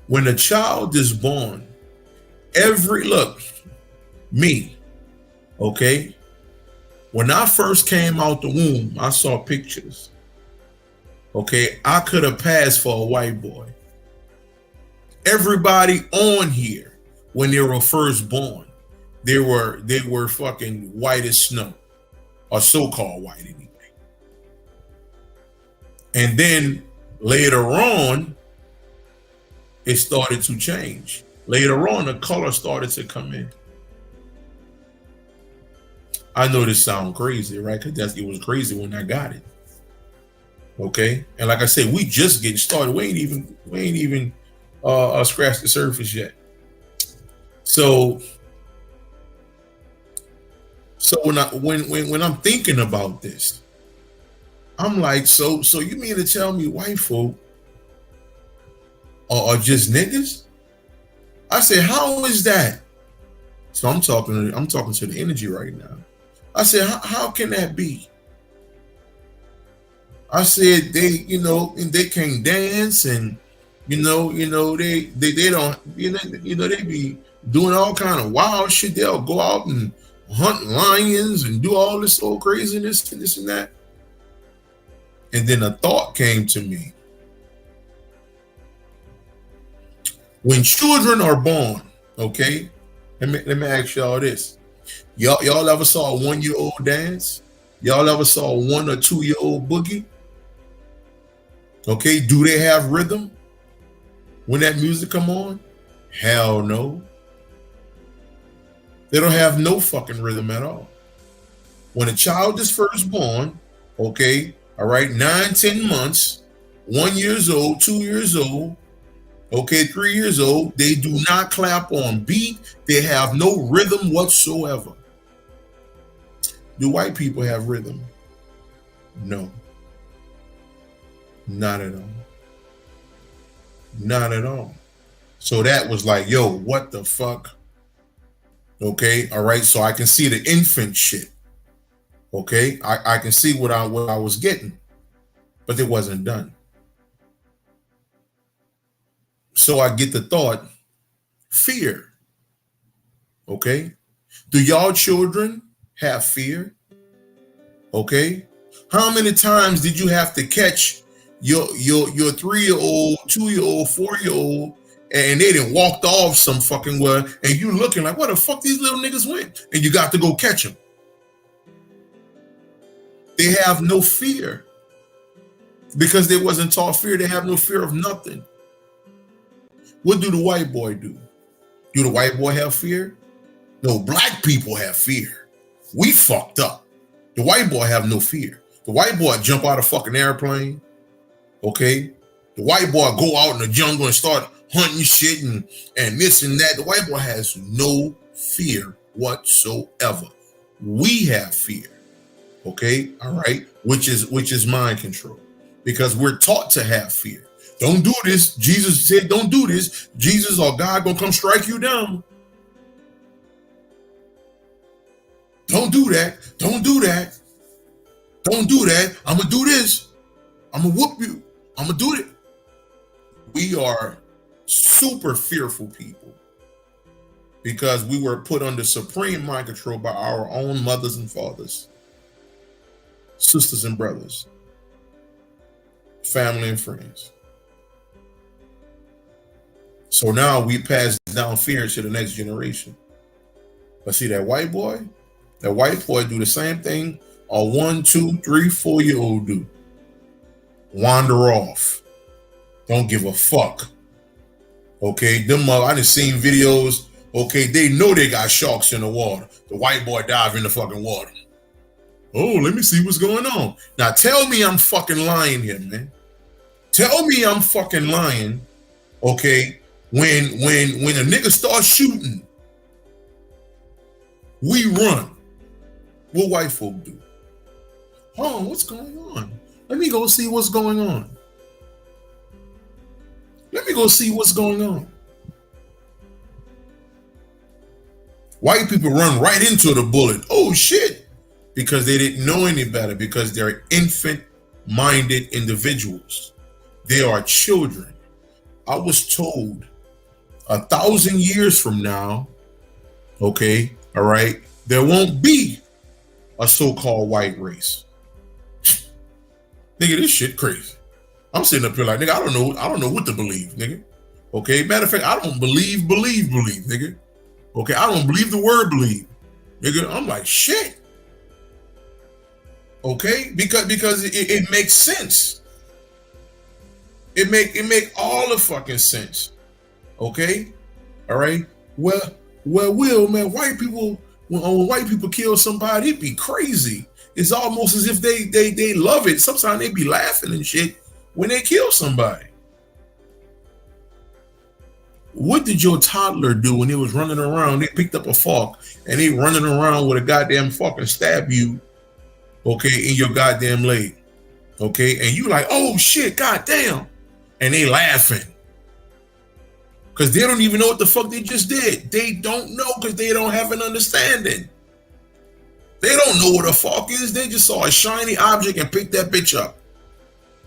When a child is born, me, okay? When I first came out the womb, I saw pictures. Okay, I could have passed for a white boy. Everybody on here, when they were first born, they were fucking white as snow, or so-called white anyway. And then later on, it started to change. Later on, the color started to come in. I know this sounds crazy, right? Because it was crazy when I got it. Okay, and like I said, we just getting started. We ain't even scratched the surface yet. So when I'm thinking about this, I'm like, so you mean to tell me white folk are just niggas? I said, how is that? So I'm talking to the energy right now. I said, how can that be? I said they can't dance, and they don't, they be doing all kind of wild shit. They'll go out and hunt lions and do all this old craziness and this and that. And then a thought came to me. When children are born, okay, let me ask y'all this. Y'all ever saw a 1-year-old dance? Y'all ever saw a 1 or 2-year-old boogie? Okay, do they have rhythm when that music come on? Hell no. They don't have no fucking rhythm at all. When a child is first born, okay, all right, 9-10 months, 1 years old, 2 years old, okay, 3 years old. They do not clap on beat. They have no rhythm whatsoever. Do white people have rhythm? No. Not at all. Not at all. So that was like, yo, what the fuck? Okay, all right. So I can see the infant shit. Okay, I can see what I was getting, but it wasn't done. So I get the thought, fear. Okay, do y'all children have fear? Okay, how many times did you have to catch your 3-year-old, 2-year-old, 4-year-old, and they done walked off some fucking well, and you looking like, where the fuck these little niggas went? And you got to go catch them. They have no fear because they wasn't taught fear. They have no fear of nothing. What do the white boy do? Do the white boy have fear? No, black people have fear. We fucked up. The white boy have no fear. The white boy jump out of fucking airplane. Okay? The white boy go out in the jungle and start hunting shit and this and that. The white boy has no fear whatsoever. We have fear. Okay, all right, which is mind control, because we're taught to have fear. Don't do this. Jesus said, don't do this. Jesus or God gonna come strike you down. Don't do that. Don't do that. Don't do that. I'm gonna do this. I'm gonna whoop you. I'm gonna do it. We are super fearful people because we were put under supreme mind control by our own mothers and fathers, sisters and brothers, family and friends. So now we pass down fear to the next generation. But see, that white boy do the same thing a 1, 2, 3, 4-year-old do. Wander off. Don't give a fuck. Okay, I done seen videos. Okay, they know they got sharks in the water. The white boy dive in the fucking water. Oh, let me see what's going on. Now tell me I'm fucking lying here, man. Tell me I'm fucking lying. Okay, when a nigga starts shooting, we run. What white folk do? Oh, what's going on? Let me go see what's going on. Let me go see what's going on. White people run right into the bullet. Oh shit. Because they didn't know any better, because they're infant-minded individuals. They are children. I was told 1,000 years from now, okay, all right, there won't be a so-called white race. Nigga, this shit crazy. I'm sitting up here like, nigga, I don't know what to believe, nigga. Okay, matter of fact, I don't believe, nigga. Okay, I don't believe the word believe. Nigga, I'm like, shit. Okay, because it makes sense. It make all the fucking sense. Okay, all right. Well, Will, man, white people, when white people kill somebody, it'd be crazy. It's almost as if they love it. Sometimes they be laughing and shit when they kill somebody. What did your toddler do when they was running around? They picked up a fork and they running around with a goddamn fork and stab you, okay, in your goddamn leg, okay, and you like, oh shit, goddamn, and they laughing because they don't even know what the fuck they just did. They don't know because they don't have an understanding. They don't know what a fork is. They just saw a shiny object and picked that bitch up.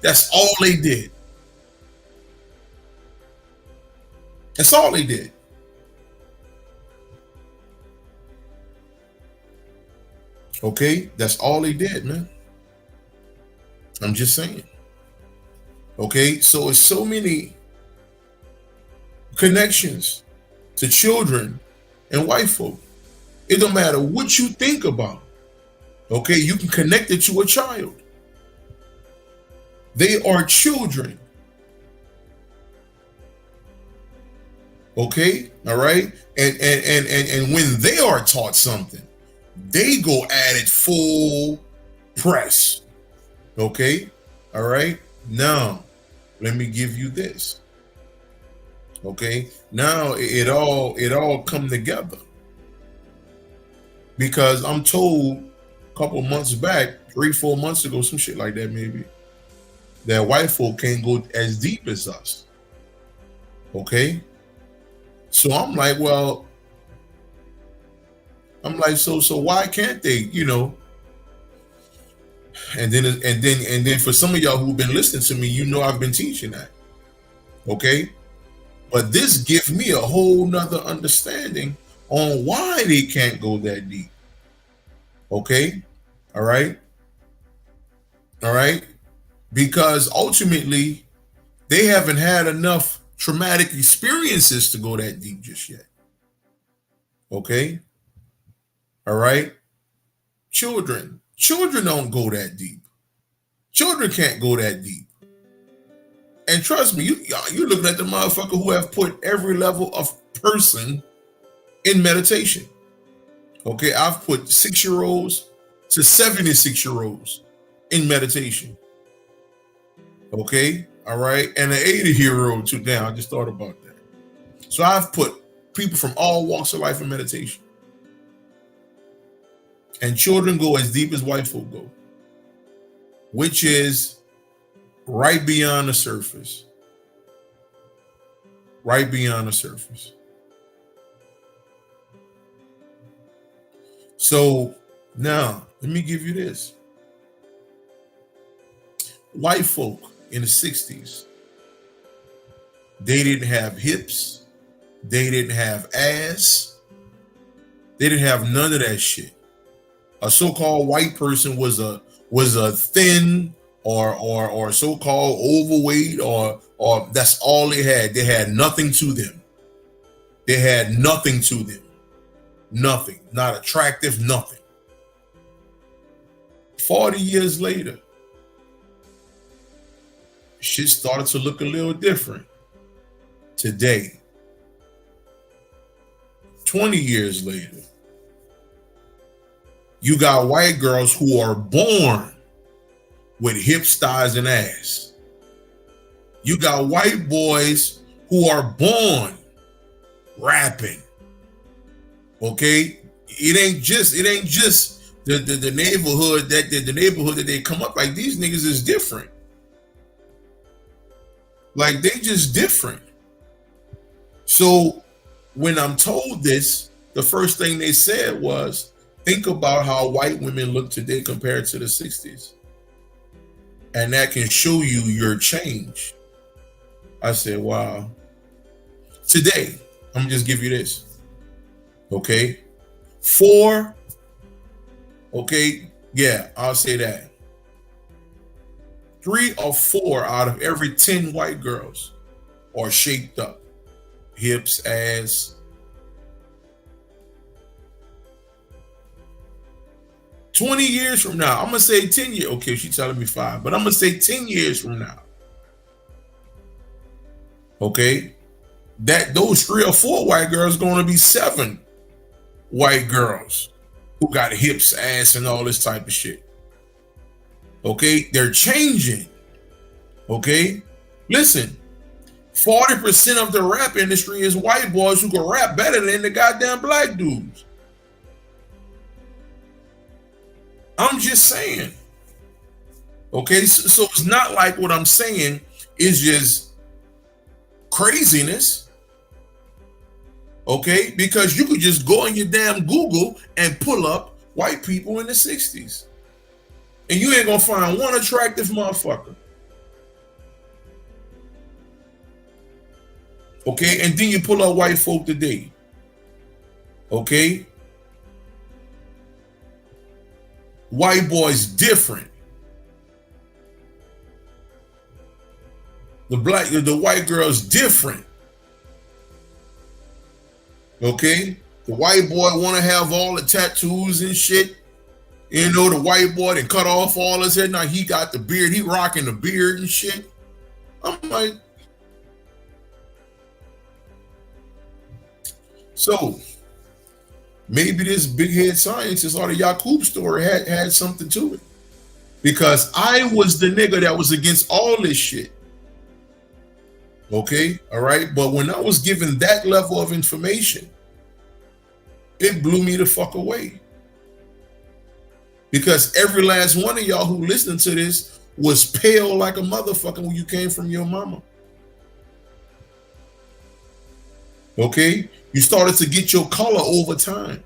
That's all they did. That's all they did. Okay, that's all they did, man. I'm just saying. Okay, so it's so many connections to children and white folk. It don't matter what you think about. Okay, you can connect it to a child. They are children. Okay, all right, and when they are taught something, they go at it full press. Okay, all right. Now, let me give you this. Okay, now it all come together, because I'm told a couple months back, 3-4 months ago, some shit like that maybe, that white folk can't go as deep as us. Okay, so I'm like, well, so why can't they? You know. And then for some of y'all who've been listening to me, you know I've been teaching that. Okay, but this gives me a whole nother understanding on why they can't go that deep. Okay, all right, because ultimately they haven't had enough traumatic experiences to go that deep just yet. Okay, all right. Children don't go that deep. Children can't go that deep. And trust me, you're looking at the motherfucker who have put every level of person in meditation. Okay, I've put 6-year-olds to 76-year-olds in meditation. Okay, all right, and an 80-year-old too. Down. I just thought about that. So I've put people from all walks of life in meditation. And children go as deep as white folk go, which is right beyond the surface. Right beyond the surface. So now, let me give you this. White folk in the 60s, they didn't have hips. They didn't have ass. They didn't have none of that shit. A so-called white person was a thin or so-called overweight or that's all they had. They had nothing to them. They had nothing to them. Nothing. Not attractive, nothing. 40 years later, shit started to look a little different. Today, 20 years later, you got white girls who are born with hips, thighs, and ass. You got white boys who are born rapping. Okay, it ain't just the neighborhood that they come up like. These niggas is different. Like they just different. So when I'm told this, the first thing they said was, think about how white women look today compared to the 60s. And that can show you your change. I said, wow. Today, I'm gonna just give you this. Okay. 4. Okay. Yeah, I'll say that. 3 or 4 out of every 10 white girls are shaped up. Hips, ass. 20 years from now, I'm gonna say 10 years. Okay, she's telling me 5, but I'm gonna say 10 years from now. Okay, that those 3 or 4 white girls are gonna be 7 white girls who got hips, ass, and all this type of shit. Okay, they're changing. Okay, listen, 40% of the rap industry is white boys who can rap better than the goddamn black dudes. I'm just saying. Okay, so it's not like what I'm saying is just craziness. Okay, because you could just go on your damn Google and pull up white people in the 60s. And you ain't gonna find one attractive motherfucker. Okay, and then you pull up white folk today. Okay. White boys different. The white girls different. Okay? The white boy want to have all the tattoos and shit. You know, the white boy that cut off all his head. Now he got the beard. He rocking the beard and shit. I'm like, so maybe this big head scientist or the Yakub story had something to it. Because I was the nigga that was against all this shit. Okay, all right. But when I was given that level of information, it blew me the fuck away. Because every last one of y'all who listened to this was pale like a motherfucker when you came from your mama. Okay, you started to get your color over time.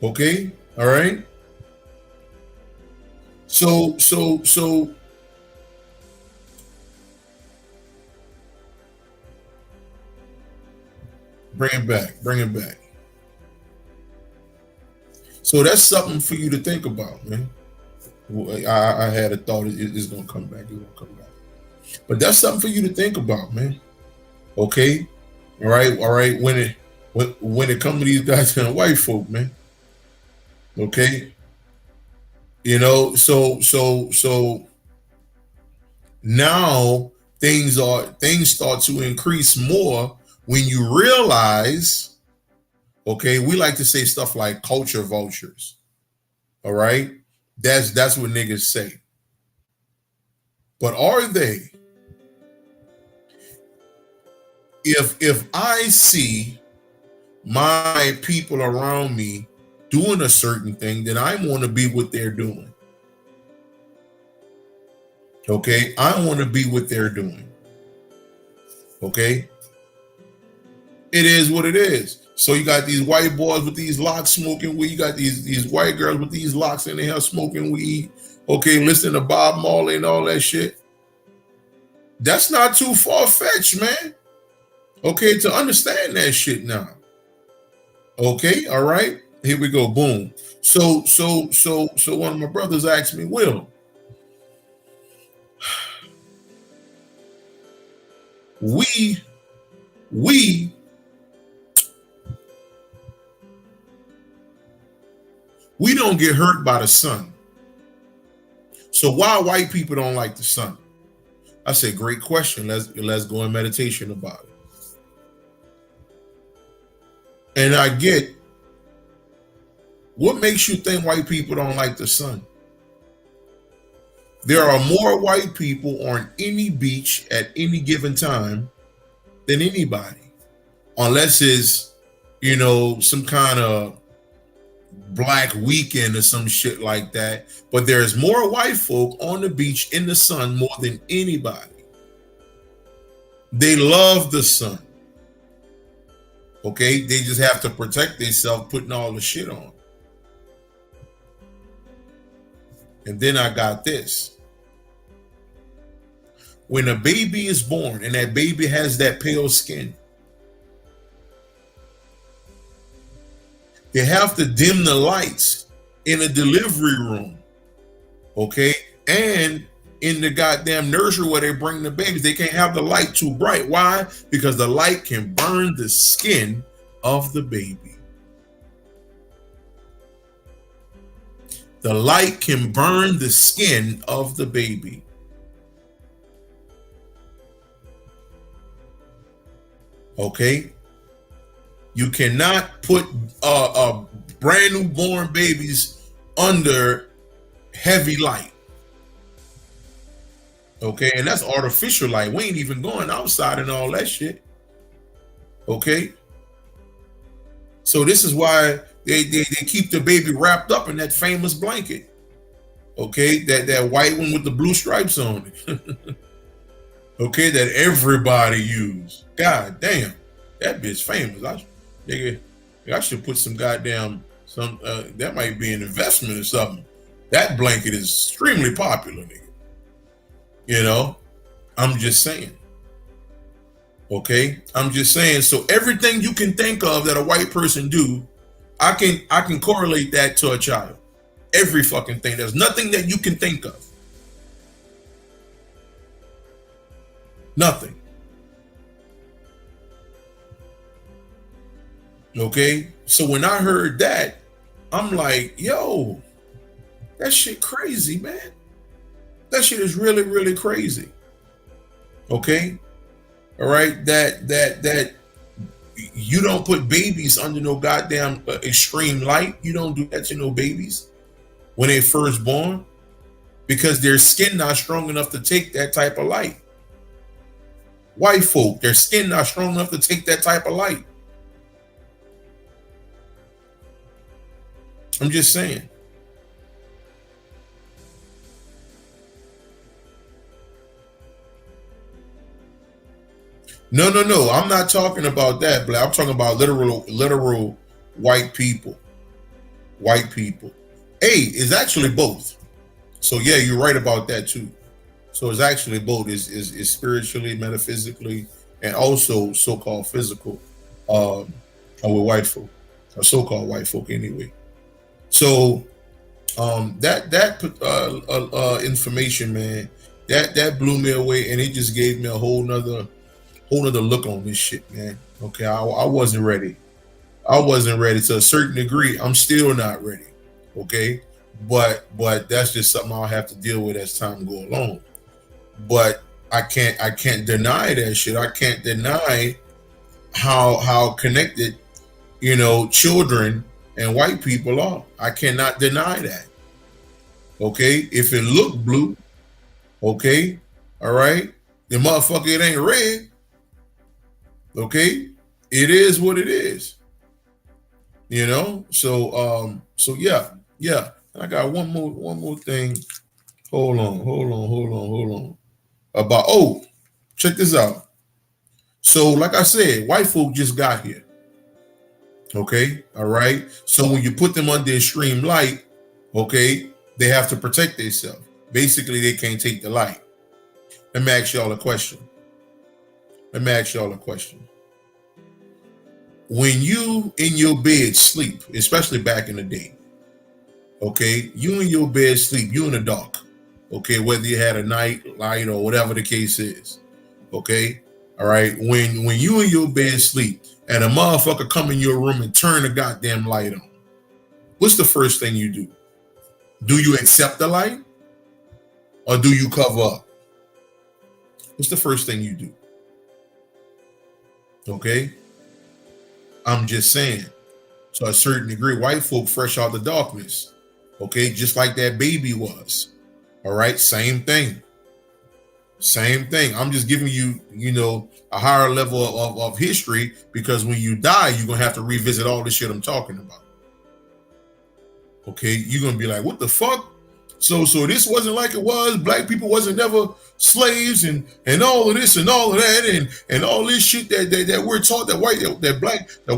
Okay, all right. So bring it back, bring it back. So that's something for you to think about, man. I had a thought it's gonna come back. It's gonna come back. But that's something for you to think about, man. Okay, all right, all right. When it comes to these goddamn white folk, man. Okay, you know. So now things start to increase more when you realize. Okay, we like to say stuff like culture vultures. All right, that's what niggas say. But are they? If I see my people around me doing a certain thing, then I want to be what they're doing. Okay, I want to be what they're doing. Okay, it is what it is. So you got these white boys with these locks smoking weed. You got these white girls with these locks in their hair smoking weed. Okay, listening to Bob Marley and all that shit. That's not too far-fetched, man. Okay, to understand that shit now. Okay, all right. Here we go. Boom. So one of my brothers asked me, Will, we don't get hurt by the sun. So why white people don't like the sun? I said, great question. Let's go in meditation about it. And I get, what makes you think white people don't like the sun? There are more white people on any beach at any given time than anybody, unless it's, some kind of black weekend or some shit like that. But there's more white folk on the beach in the sun more than anybody. They love the sun. Okay, they just have to protect themselves putting all the shit on. And then I got this. When a baby is born and that baby has that pale skin, they have to dim the lights in a delivery room. Okay, and in the goddamn nursery where they bring the babies, they can't have the light too bright. Why? Because the light can burn the skin of the baby. The light can burn the skin of the baby. Okay? You cannot put brand new born babies under heavy light. Okay, and that's artificial light. We ain't even going outside and all that shit. Okay, so this is why they keep the baby wrapped up in that famous blanket. Okay, that white one with the blue stripes on it. Okay, that everybody use. God damn, that bitch famous. I should put some goddamn that might be an investment or something. That blanket is extremely popular, nigga. I'm just saying. Okay, I'm just saying. So everything you can think of that a white person do, I can correlate that to a child. Every fucking thing. There's nothing that you can think of. Nothing. Okay, so when I heard that, I'm like, yo, that shit crazy, man. That shit is really, really crazy. Okay, all right. That you don't put babies under no goddamn extreme light. You don't do that to no babies when they first born. because their skin not strong enough to take that type of light. White folk, their skin not strong enough to take that type of light. I'm just saying. No. I'm not talking about that, but I'm talking about literal white people. White people. It's actually both. So yeah, you're right about that too. So it's actually both. Is spiritually, metaphysically, and also so-called physical, with white folk, or so-called white folk anyway. So that information, man, that blew me away, and it just gave me a whole nother look on this shit, man. Okay, I wasn't ready. I wasn't ready to a certain degree. I'm still not ready. Okay, but that's just something I'll have to deal with as time go along. But I can't deny that shit. I can't deny how connected, children and white people are. I cannot deny that. Okay, if it look blue, okay, all right, the motherfucker, it ain't red. Okay, it is what it is. So yeah. I got one more thing. Hold on. Check this out. So, like I said, white folk just got here. Okay, all right. So when you put them under extreme light, okay, they have to protect themselves. Basically, they can't take the light. Let me ask y'all a question. When you in your bed sleep, especially back in the day, okay, you in your bed sleep, you in the dark, okay, whether you had a night light or whatever the case is, okay, all right, when you in your bed sleep and a motherfucker come in your room and turn the goddamn light on, what's the first thing you do? Do you accept the light or do you cover up? What's the first thing you do? Okay, I'm just saying. To a certain degree, white folk fresh out the darkness. Okay, just like that baby was. All right, same thing. I'm just giving you, a higher level of history, because when you die, you're gonna have to revisit all the shit I'm talking about. Okay, you're gonna be like, what the fuck? So this wasn't like it was. Black people wasn't never slaves, and all of this and all of that, and all this shit that we're taught that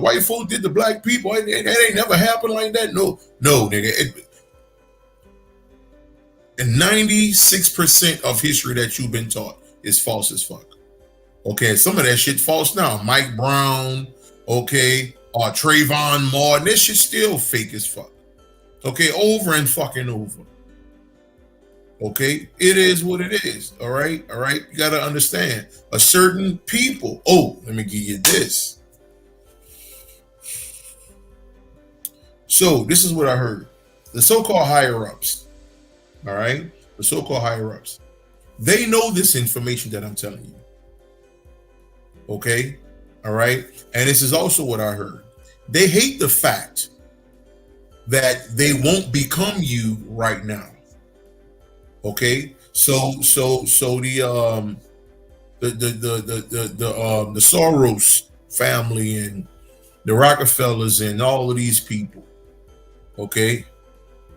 white folk did to black people. That ain't never happened like that. No, nigga. And 96% of history that you've been taught is false as fuck. Okay, some of that shit false now. Mike Brown, okay, or Trayvon Martin, this shit still fake as fuck. Okay, over and fucking over. Okay, it is what it is. All right. You gotta understand, a certain people. Let me give you this. So this is what I heard. The so-called higher ups. All right, the so-called higher ups. They know this information that I'm telling you. Okay, all right, and this is also what I heard. They hate the fact that they won't become you right now. Okay, so the Soros family and the Rockefellers and all of these people, okay,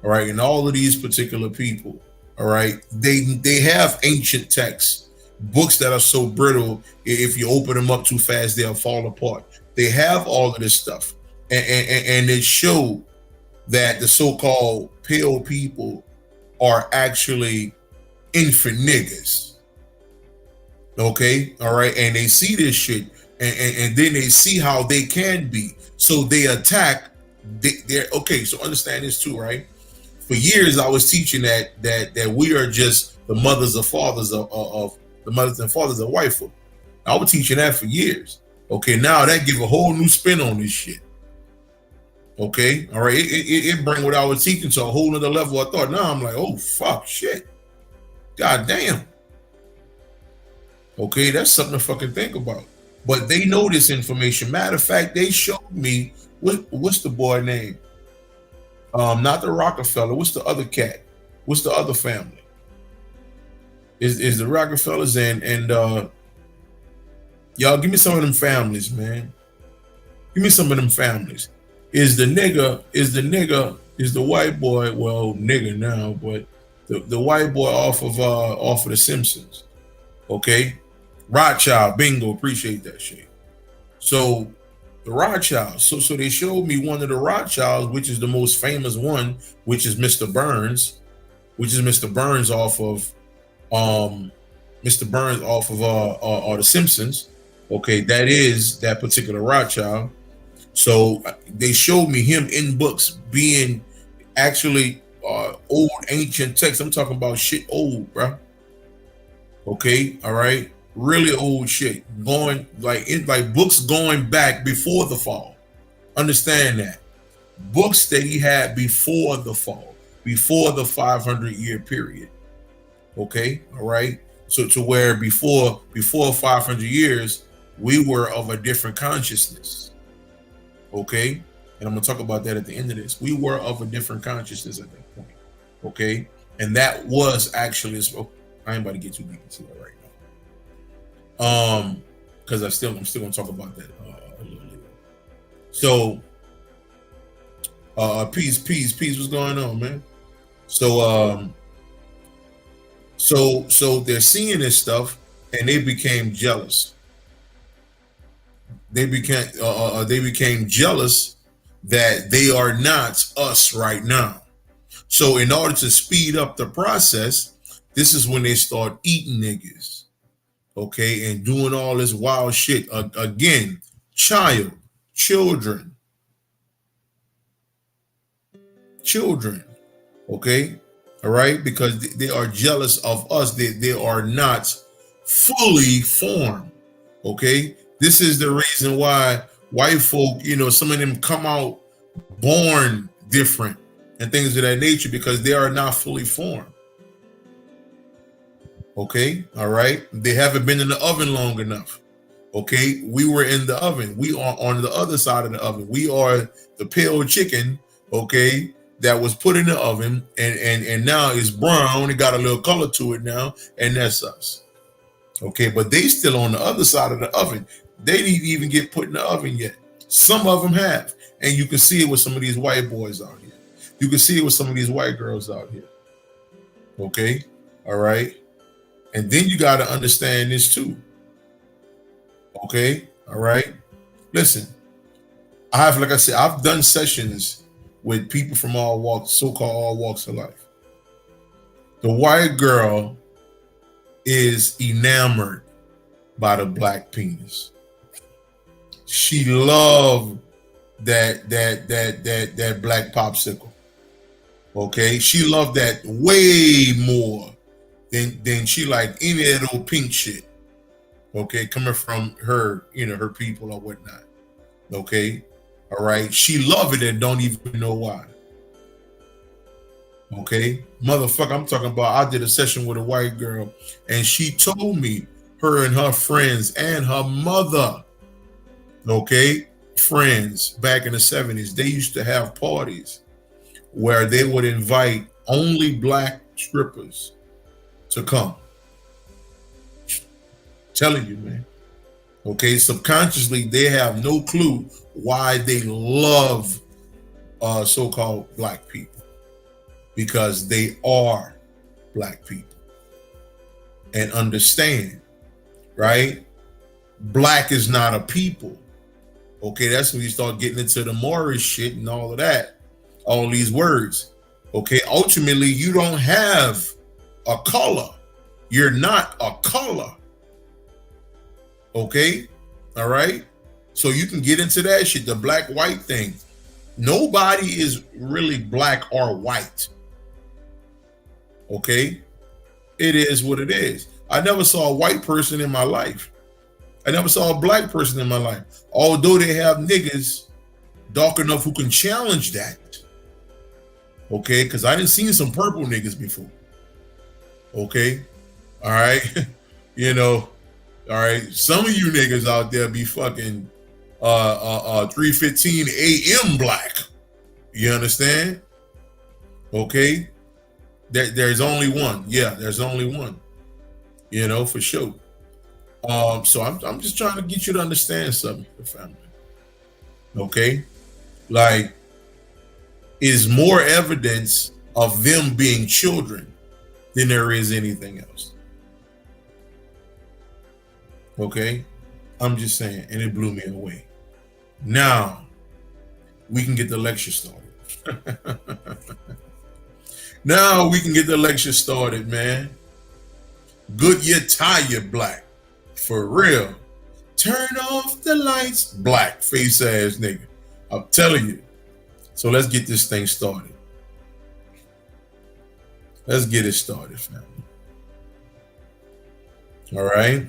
all right, and all of these particular people, all right, they have ancient texts, books that are so brittle, if you open them up too fast, they'll fall apart. They have all of this stuff, and they show that the so-called pale people are actually infant niggas. Okay, all right, and they see this shit, and then they see how they can be, so they attack. They're okay. So understand this too, right? For years, I was teaching that we are just the mothers and fathers of white folk. I was teaching that for years. Okay, now that give a whole new spin on this shit. Okay, all right, it bring what I was teaching to a whole nother level of thought. Now I'm like, oh fuck, shit, god damn. Okay, that's something to fucking think about. But they know this information. Matter of fact, they showed me what's the boy name? Not the Rockefeller. What's the other cat? What's the other family? is the Rockefellers and y'all give me some of them families, man. Give me some of them families. Is the white boy, well, nigga now, but the white boy off of the Simpsons. Okay? Rothschild, bingo, appreciate that shit. So the Rothschilds. So they showed me one of the Rothschilds, which is the most famous one, which is Mr. Burns, off of the Simpsons. Okay, that is that particular Rothschild. So they showed me him in books being actually old ancient text. I'm talking about shit old, bro. Okay, all right, really old shit, going like books going back before the fall. Understand that books that he had before the fall, before the 500-year period. Okay, all right. So to where before 500 years, we were of a different consciousness. Okay, and I'm gonna talk about that at the end of this. We were of a different consciousness at that point. Okay, and that was actually. I ain't about to get too deep into that right now. Because I'm still gonna talk about that a little later. So, peace, what's going on, man? So, so they're seeing this stuff, and they became jealous. They became jealous that they are not us right now. So, in order to speed up the process, this is when they start eating niggas, okay, and doing all this wild shit. Again, children, okay, all right, because they are jealous of us. They are not fully formed, okay. This is the reason why white folk, some of them come out born different and things of that nature, because they are not fully formed. Okay, all right. They haven't been in the oven long enough. Okay, we were in the oven. We are on the other side of the oven. We are the pale chicken, okay, that was put in the oven and now it's brown. It got a little color to it now, and that's us. Okay, but they still on the other side of the oven. They didn't even get put in the oven yet. Some of them have, and you can see it with some of these white boys out here. You can see it with some of these white girls out here. Okay, all right. And then you got to understand this too. Okay, all right. Listen, like I said, I've done sessions with people from all walks, so-called all walks of life. The white girl is enamored by the black penis. She loved that black popsicle. Okay, she loved that way more than she like any of that old pink shit. Okay, coming from her, her people or whatnot. Okay, all right. She love it and don't even know why. Okay, motherfucker, I'm talking about. I did a session with a white girl, and she told me her and her friends and her mother, okay, friends back in the 70s, they used to have parties where they would invite only black strippers to come. Telling you, man. Okay, subconsciously they have no clue why they love so-called black people, because they are black people. And understand, right? Black is not a people. Okay, that's when you start getting into the Morris shit and all of that, all these words. Okay, ultimately you don't have a color. You're not a color. Okay, all right. So you can get into that shit, the black white thing. Nobody is really black or white. Okay, it is what it is. I never saw a white person in my life. I never saw a black person in my life. Although they have niggas dark enough who can challenge that. Okay, because I didn't see some purple niggas before. Okay, all right, all right. Some of you niggas out there be fucking 3:15 a.m. black. You understand? Okay, there's only one. Yeah, there's only one. you know, for sure. So I'm just trying to get you to understand something, family. Okay, like, is more evidence of them being children than there is anything else. Okay, I'm just saying, and it blew me away. Now we can get the lecture started. Now we can get the lecture started, man. Goodyear tire black. For real. Turn off the lights. Black face ass nigga. I'm telling you. So let's get this thing started. Let's get it started, family. All right.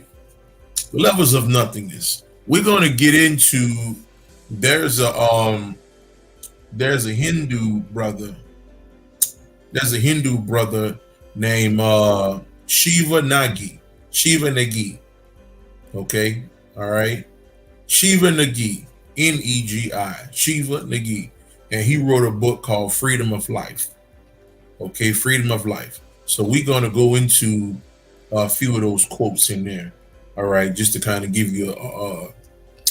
The levels of nothingness. We're gonna get into. There's a Hindu brother. There's a Hindu brother named Shiva Nagi. Shiva Nagi. Okay. All right. Shiva Nagi. Negi. Shiva Nagi. And he wrote a book called Freedom of Life. Okay. Freedom of Life. So we're going to go into a few of those quotes in there. All right. Just to kind of give you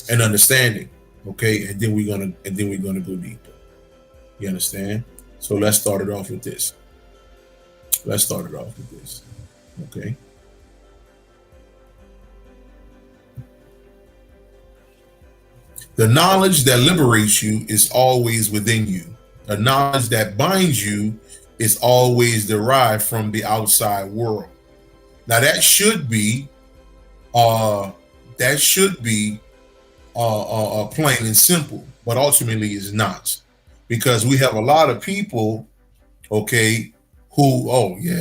an understanding. Okay. And then we're going to go deeper. You understand? So let's start it off with this. Okay. The knowledge that liberates you is always within you. The knowledge that binds you is always derived from the outside world. Now that should be plain and simple, but ultimately it's not. Because we have a lot of people, okay, who,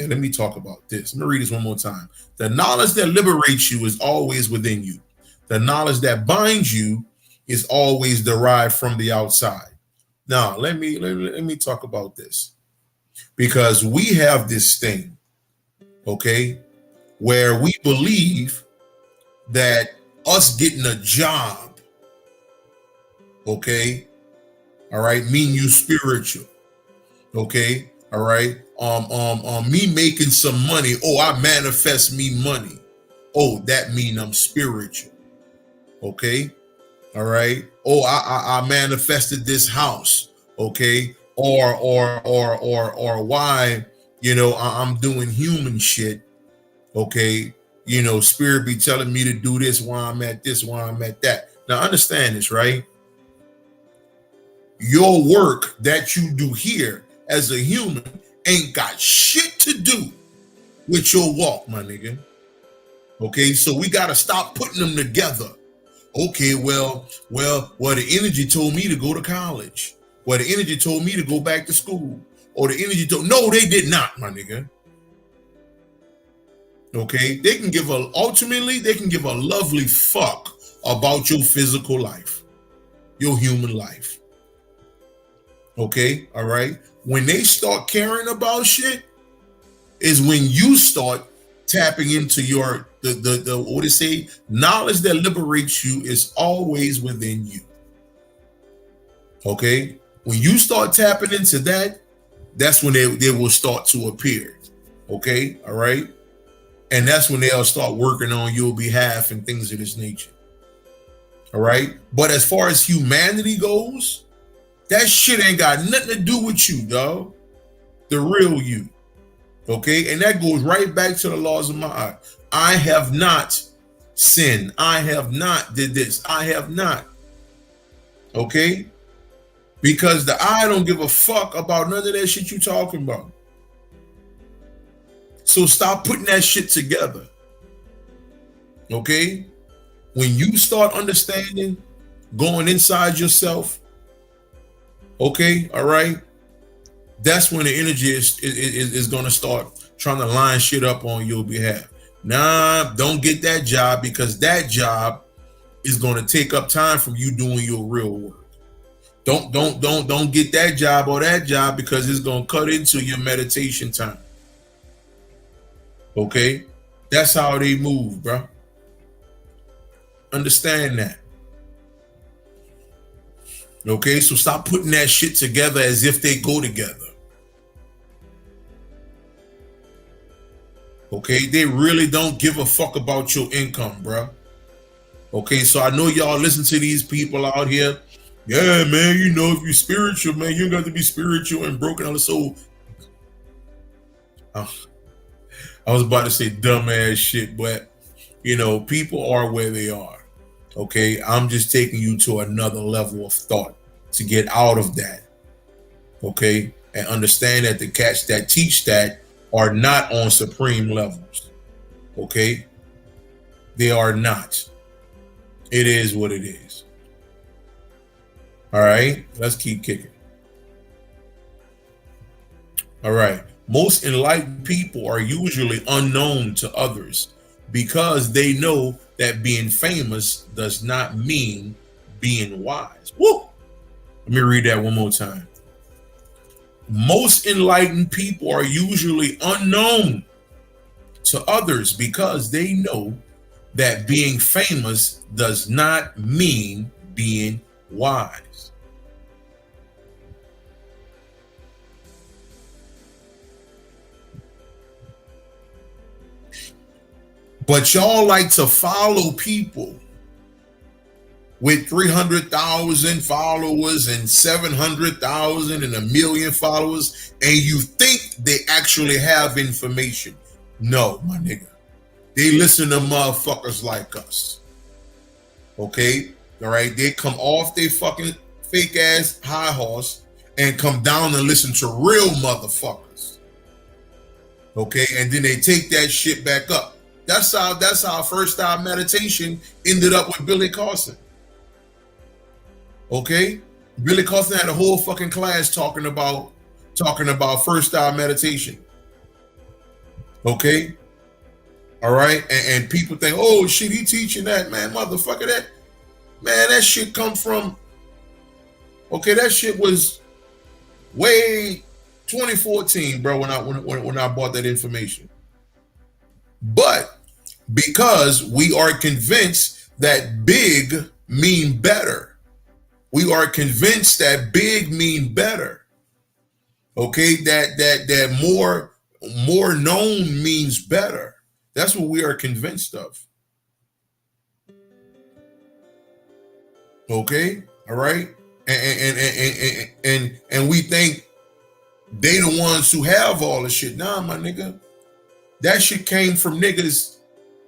let me talk about this. Let me read this one more time. The knowledge that liberates you is always within you. The knowledge that binds you is always derived from the outside. Now, let me talk about this. Because we have this thing, okay, where we believe that us getting a job, okay, all right, mean you spiritual. Okay, all right. Me making some money. Oh, I manifest me money. Oh, that mean I'm spiritual. Okay, all right. Oh, I manifested this house. Okay, or why, you know, I'm doing human shit. Okay, you know, spirit be telling me to do this, why I'm at this, why I'm at that. Now understand this, right? Your work that you do here as a human ain't got shit to do with your walk, my nigga. Okay, so we gotta stop putting them together. Okay, well, the energy told me to go to college. Well, the energy told me to go back to school. Or the energy told, no, they did not, my nigga. Okay, ultimately they can give a lovely fuck about your physical life, your human life. Okay, all right. When they start caring about shit is when you start tapping into your the what they say, knowledge that liberates you is always within you. Okay, when you start tapping into that, that's when they will start to appear. Okay, all right, and that's when they'll start working on your behalf and things of this nature. All right, but as far as humanity goes, that shit ain't got nothing to do with you, dog. The real you. Okay? And that goes right back to the laws of Ma'at. I have not sinned. I have not did this. I have not. Okay? Because the I don't give a fuck about none of that shit you talking about. So stop putting that shit together. Okay? When you start understanding, going inside yourself, okay, all right, that's when the energy is going to start trying to line shit up on your behalf. Nah, don't get that job, because that job is going to take up time from you doing your real work. Don't get that job or that job, because it's going to cut into your meditation time. Okay, that's how they move, bro. Understand that. Okay, so stop putting that shit together as if they go together. Okay, they really don't give a fuck about your income, bro. Okay, so I know y'all listen to these people out here. Yeah, man, you know, if you're spiritual, man, you got to be spiritual and broken on the soul. I was about to say dumbass shit, but you know, people are where they are. Okay, I'm just taking you to another level of thought to get out of that. Okay, and understand that the cats that teach that are not on supreme levels. Okay, they are not. It is what it is. All right, let's keep kicking. All right, most enlightened people are usually unknown to others because they know that being famous does not mean being wise. Woo! Let me read that one more time. Most enlightened people are usually unknown to others because they know that being famous does not mean being wise. But y'all like to follow people with 300,000 followers and 700,000 and 1 million followers, and you think they actually have information. No, my nigga. They listen to motherfuckers like us. Okay? All right? They come off their fucking fake ass high horse and come down and listen to real motherfuckers. Okay? And then they take that shit back up. That's how first time meditation ended up with Billy Carson. Okay, Billy Carson had a whole fucking class talking about first time meditation. Okay, all right, and people think, oh shit, he teaching that, man, motherfucker, that shit come from. Okay, that shit was way 2014, bro. When I bought that information, but because we are convinced that big mean better. We are convinced that big mean better. Okay, that more known means better. That's what we are convinced of. Okay, all right, and we think they the ones who have all the shit. Nah, my nigga, that shit came from niggas.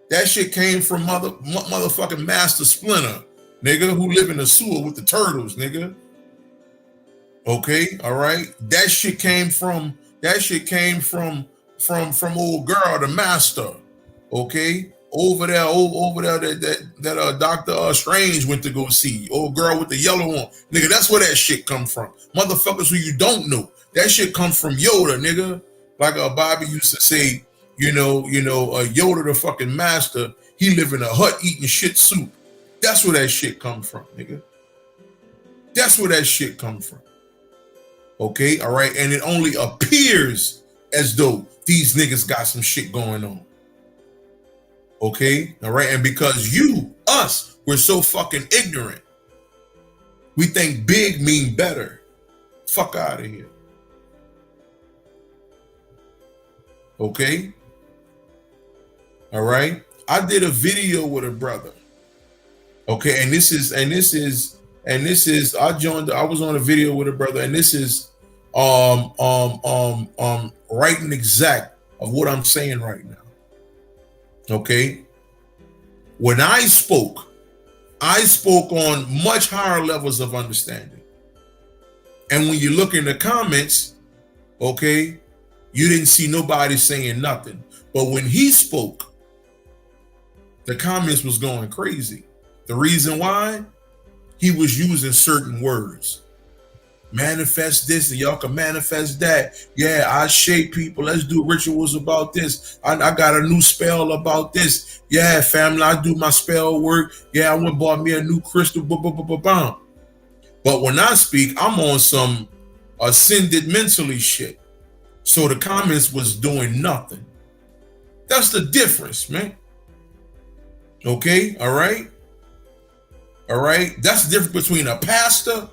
That shit came from motherfucking Master Splinter. Nigga, who live in the sewer with the turtles, nigga. Okay, all right. That shit came from old girl, the master. Okay, over there that Dr. Strange went to go see. Old girl with the yellow on, nigga. That's where that shit come from. Motherfuckers who you don't know. That shit come from Yoda, nigga. Like Bobby used to say, Yoda the fucking master. He live in a hut eating shit soup. That's where that shit come from, nigga. That's where that shit come from. Okay, all right, and it only appears as though these niggas got some shit going on. Okay, all right, and because we're so fucking ignorant, we think big mean better. Fuck out of here. Okay, all right. I did a video with a brother. Okay, and this is I was on a video with a brother, and this is right and exact of what I'm saying right now. Okay, when I spoke on much higher levels of understanding, and when you look in the comments, okay, you didn't see nobody saying nothing, but when he spoke, the comments was going crazy. The reason why? He was using certain words. Manifest this and y'all can manifest that. Yeah, I shape people. Let's do rituals about this. I got a new spell about this. Yeah, family, I do my spell work. Yeah, I went and bought me a new crystal. But when I speak, I'm on some ascended mentally shit. So the comments was doing nothing. That's the difference, man. Okay, all right? All right, that's the difference between a pastor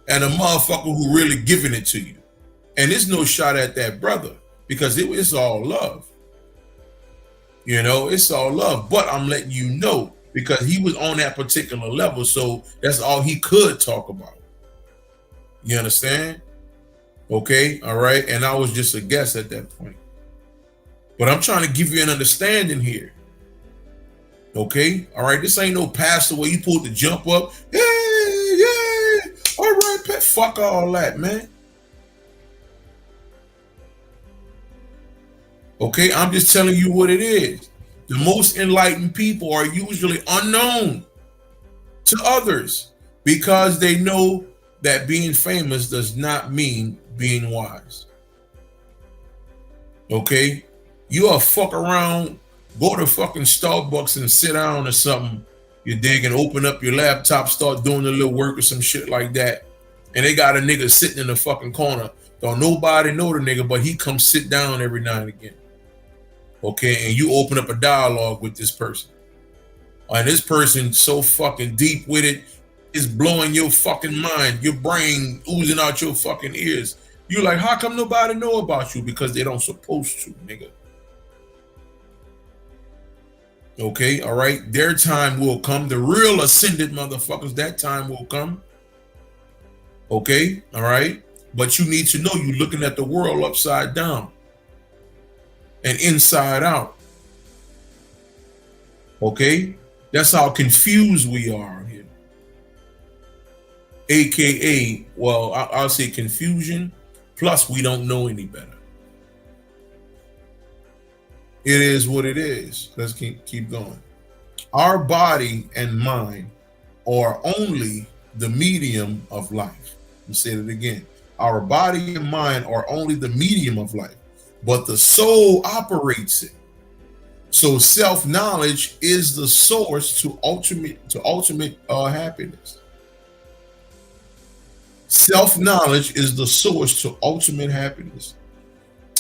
and a motherfucker who really giving it to you. And there's no shot at that brother because it's all love. You know, it's all love. But I'm letting you know because he was on that particular level, so that's all he could talk about. You understand? Okay, all right. And I was just a guest at that point. But I'm trying to give you an understanding here. Okay, all right. This ain't no pastor where you pulled the jump up. Yeah. All right, pet. Fuck all that, man. Okay, I'm just telling you what it is. The most enlightened people are usually unknown to others because they know that being famous does not mean being wise. Okay, you fuck around, go to fucking Starbucks and sit down or something. You dig, and open up your laptop, start doing a little work or some shit like that, and they got a nigga sitting in the fucking corner. Don't nobody know the nigga, but he comes sit down every now and again. Okay, and you open up a dialogue with this person, and this person so fucking deep with it, is blowing your fucking mind, your brain oozing out your fucking ears. You're like, how come nobody know about you? Because they don't supposed to, nigga. Okay, all right. Their time will come. The real ascended motherfuckers, that time will come. Okay, all right. But you need to know you're looking at the world upside down and inside out. Okay, that's how confused we are here. AKA, well, I'll say confusion, plus we don't know any better. It is what it is. Let's keep going. Our body and mind are only the medium of life. Let me say it again. Our body and mind are only the medium of life, but the soul operates it. So self-knowledge is the source to ultimate happiness. Self-knowledge is the source to ultimate happiness.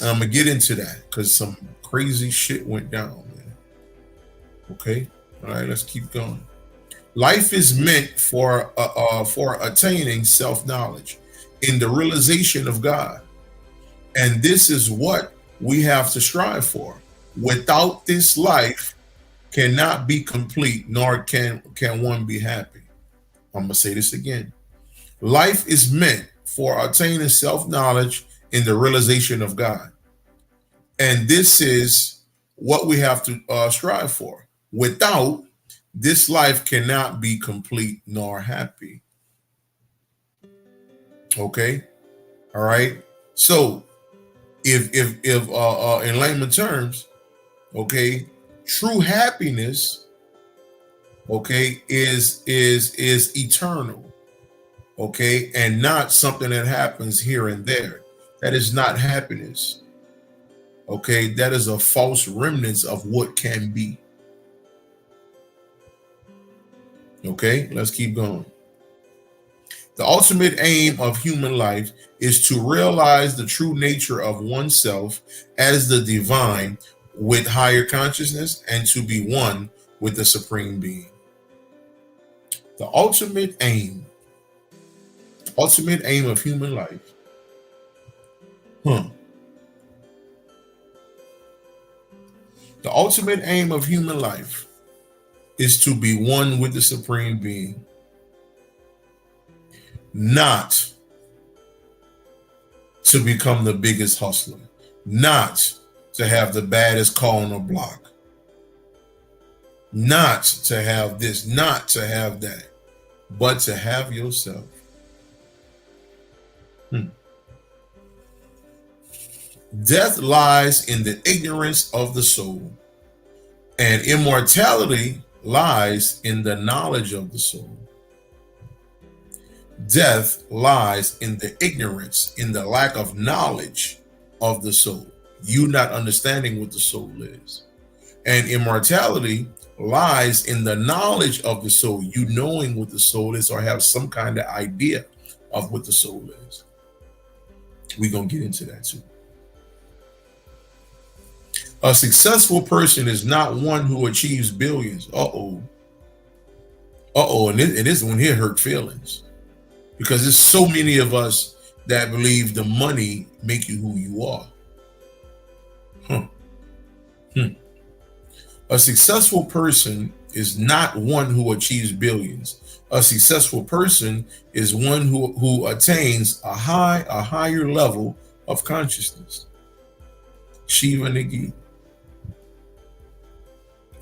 And I'm gonna get into that because some crazy shit went down, man. Okay, all right, let's keep going. Life is meant for attaining self-knowledge in the realization of God, and this is what we have to strive for. Without this, life cannot be complete, nor can one be happy. I'm gonna say this again. Life is meant for attaining self-knowledge in the realization of God. And this is what we have to strive for. Without this, life cannot be complete nor happy. Okay. All right. So if in layman terms, okay, true happiness, okay, is eternal. Okay, and not something that happens here and there. That is not happiness. Okay, that is a false remnant of what can be. Okay, let's keep going. The ultimate aim of human life is to realize the true nature of oneself as the divine with higher consciousness and to be one with the supreme being. The ultimate aim of human life. The ultimate aim of human life is to be one with the supreme being, not to become the biggest hustler, not to have the baddest car on the block, not to have this, not to have that, but to have yourself. Death lies in the ignorance of the soul, and immortality lies in the knowledge of the soul. Death lies in the ignorance, in the lack of knowledge of the soul, you not understanding what the soul is. And immortality lies in the knowledge of the soul, you knowing what the soul is or have some kind of idea of what the soul is. We're going to get into that too. A successful person is not one who achieves billions. And this one here hurt feelings, because there's so many of us that believe the money make you who you are. A successful person is not one who achieves billions. A successful person is one who attains a higher level of consciousness. Shiva Nagi.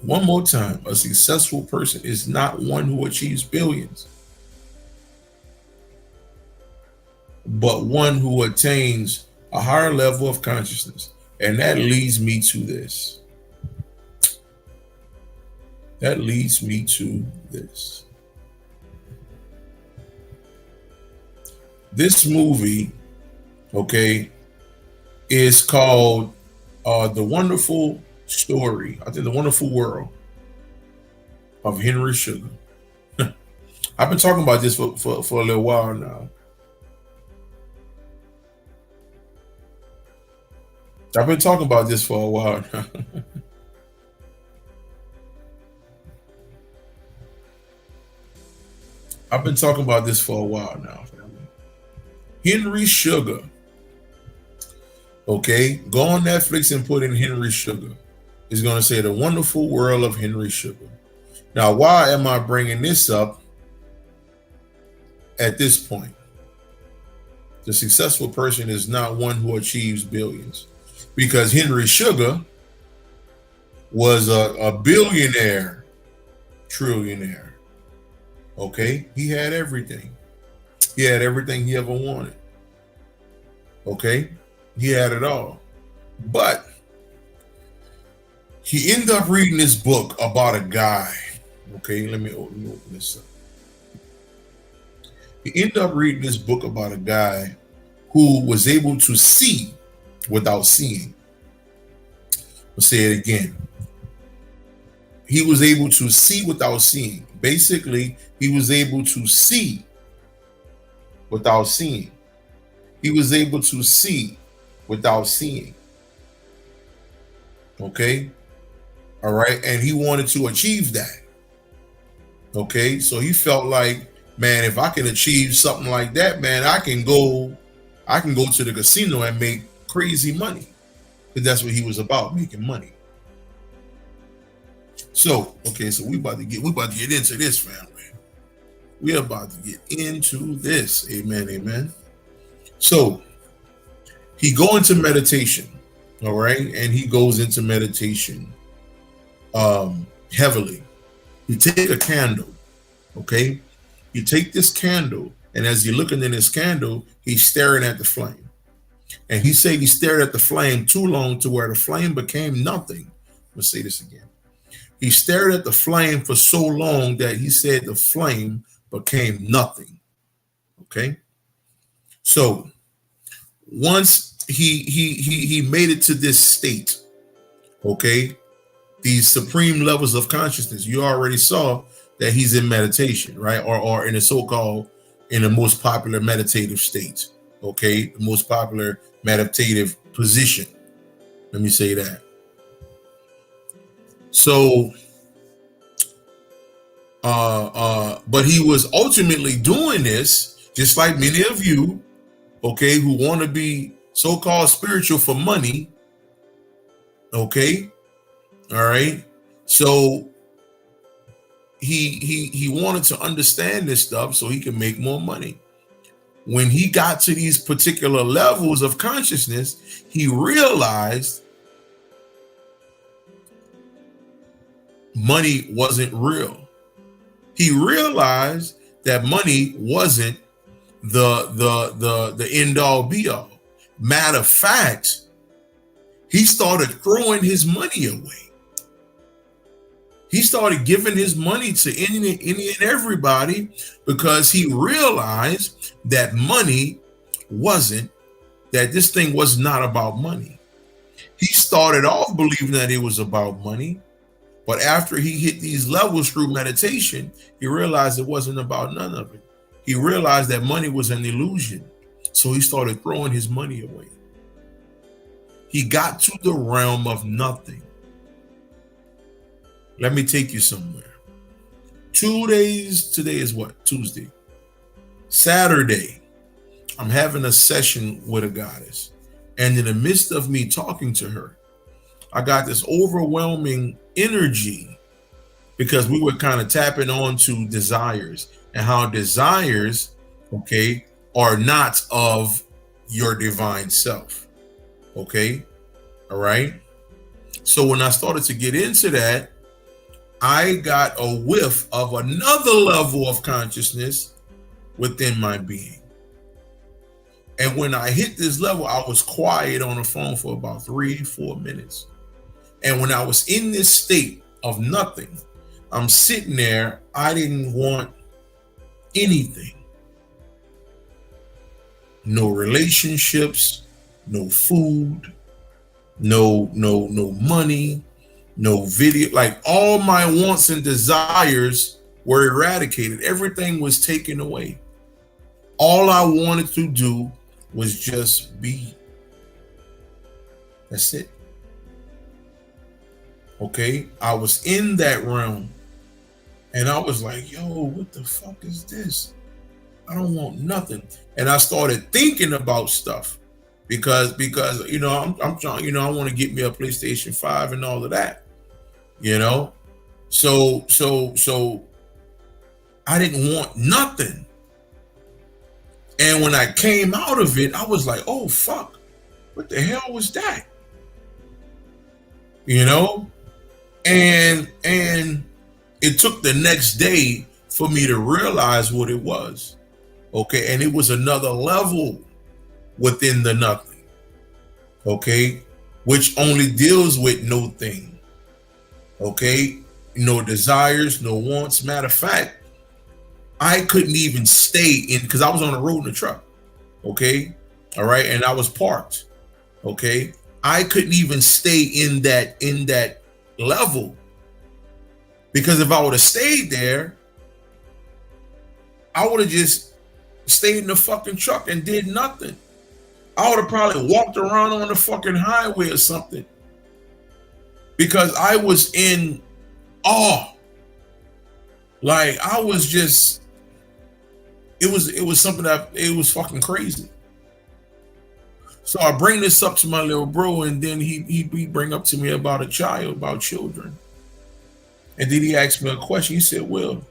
One more time. A successful person is not one who achieves billions, but one who attains a higher level of consciousness. And that leads me to this. That leads me to this. This movie, okay, is called The Wonderful Story, I think The Wonderful World of Henry Sugar. I've been talking about this for a little while now. I've been talking about this for a while now. I've been talking about this for a while now, family. Henry Sugar. Okay, go on Netflix and put in Henry Sugar. It's going to say The Wonderful World of Henry Sugar. Now, why am I bringing this up at this point? The successful person is not one who achieves billions, because Henry Sugar was a billionaire, trillionaire. Okay, he had everything. He had everything he ever wanted. Okay, he had it all. But he ended up reading this book about a guy. Okay, let me open this up. He ended up reading this book about a guy who was able to see without seeing. I'll say it again. He was able to see without seeing. Basically, he was able to see without seeing. He was able to see without seeing. Okay? All right? And he wanted to achieve that. Okay? So he felt like, man, if I can achieve something like that, man, I can go to the casino and make crazy money. Because that's what he was about, making money. So, okay, so we about to get into this, family. We're about to get into this. Amen, amen. So he go into meditation, all right, and he goes into meditation heavily. You take a candle, okay. You take this candle, and as you're looking in this candle, he's staring at the flame. And he said he stared at the flame too long to where the flame became nothing. Let's say this again. He stared at the flame for so long that he said the flame became nothing. Okay. So once he made it to this state, okay, these supreme levels of consciousness, you already saw that he's in meditation, right? Or in a so-called, in the most popular meditative state, okay? The most popular meditative position. Let me say that. So, but he was ultimately doing this, just like many of you, okay, who want to be so-called spiritual for money, okay? All right. So he wanted to understand this stuff so he can make more money. When he got to these particular levels of consciousness, he realized money wasn't real. He realized that money wasn't the end all be all. Matter of fact, he started throwing his money away. He started giving his money to any and everybody because he realized that money wasn't, that this thing was not about money. He started off believing that it was about money, but after he hit these levels through meditation, he realized it wasn't about none of it. He realized that money was an illusion, so he started throwing his money away. He got to the realm of nothing. Let me take you somewhere. 2 days, today is what? Tuesday. Saturday, I'm having a session with a goddess. And in the midst of me talking to her, I got this overwhelming energy, because we were kind of tapping on to desires and how desires, okay, are not of your divine self. Okay. All right. So when I started to get into that, I got a whiff of another level of consciousness within my being. And when I hit this level, I was quiet on the phone for about 3-4 minutes. And when I was in this state of nothing, I'm sitting there, I didn't want anything. No relationships, no food, no money, no video. Like, all my wants and desires were eradicated. Everything was taken away. All I wanted to do was just be. That's it. Okay, I was in that realm and I was like, yo, what the fuck is this? I don't want nothing. And I started thinking about stuff because you know, I'm trying, you know, I want to get me a PlayStation 5 and all of that, you know. So I didn't want nothing. And when I came out of it, I was like, oh fuck, what the hell was that? You know? And it took the next day for me to realize what it was. Okay, and it was another level within the nothing. Okay, which only deals with no thing. Okay, no desires, no wants. Matter of fact, I couldn't even stay in, because I was on the road in a truck. Okay, all right, and I was parked. Okay, I couldn't even stay in that level, because if I would have stayed there, I would have just stayed in the fucking truck and did nothing. I would have probably walked around on the fucking highway or something, because I was in awe. Like, I was just, it was something that, it was fucking crazy. So I bring this up to my little bro, and then he bring up to me about a child, about children. And then he asked me a question. He said, Will,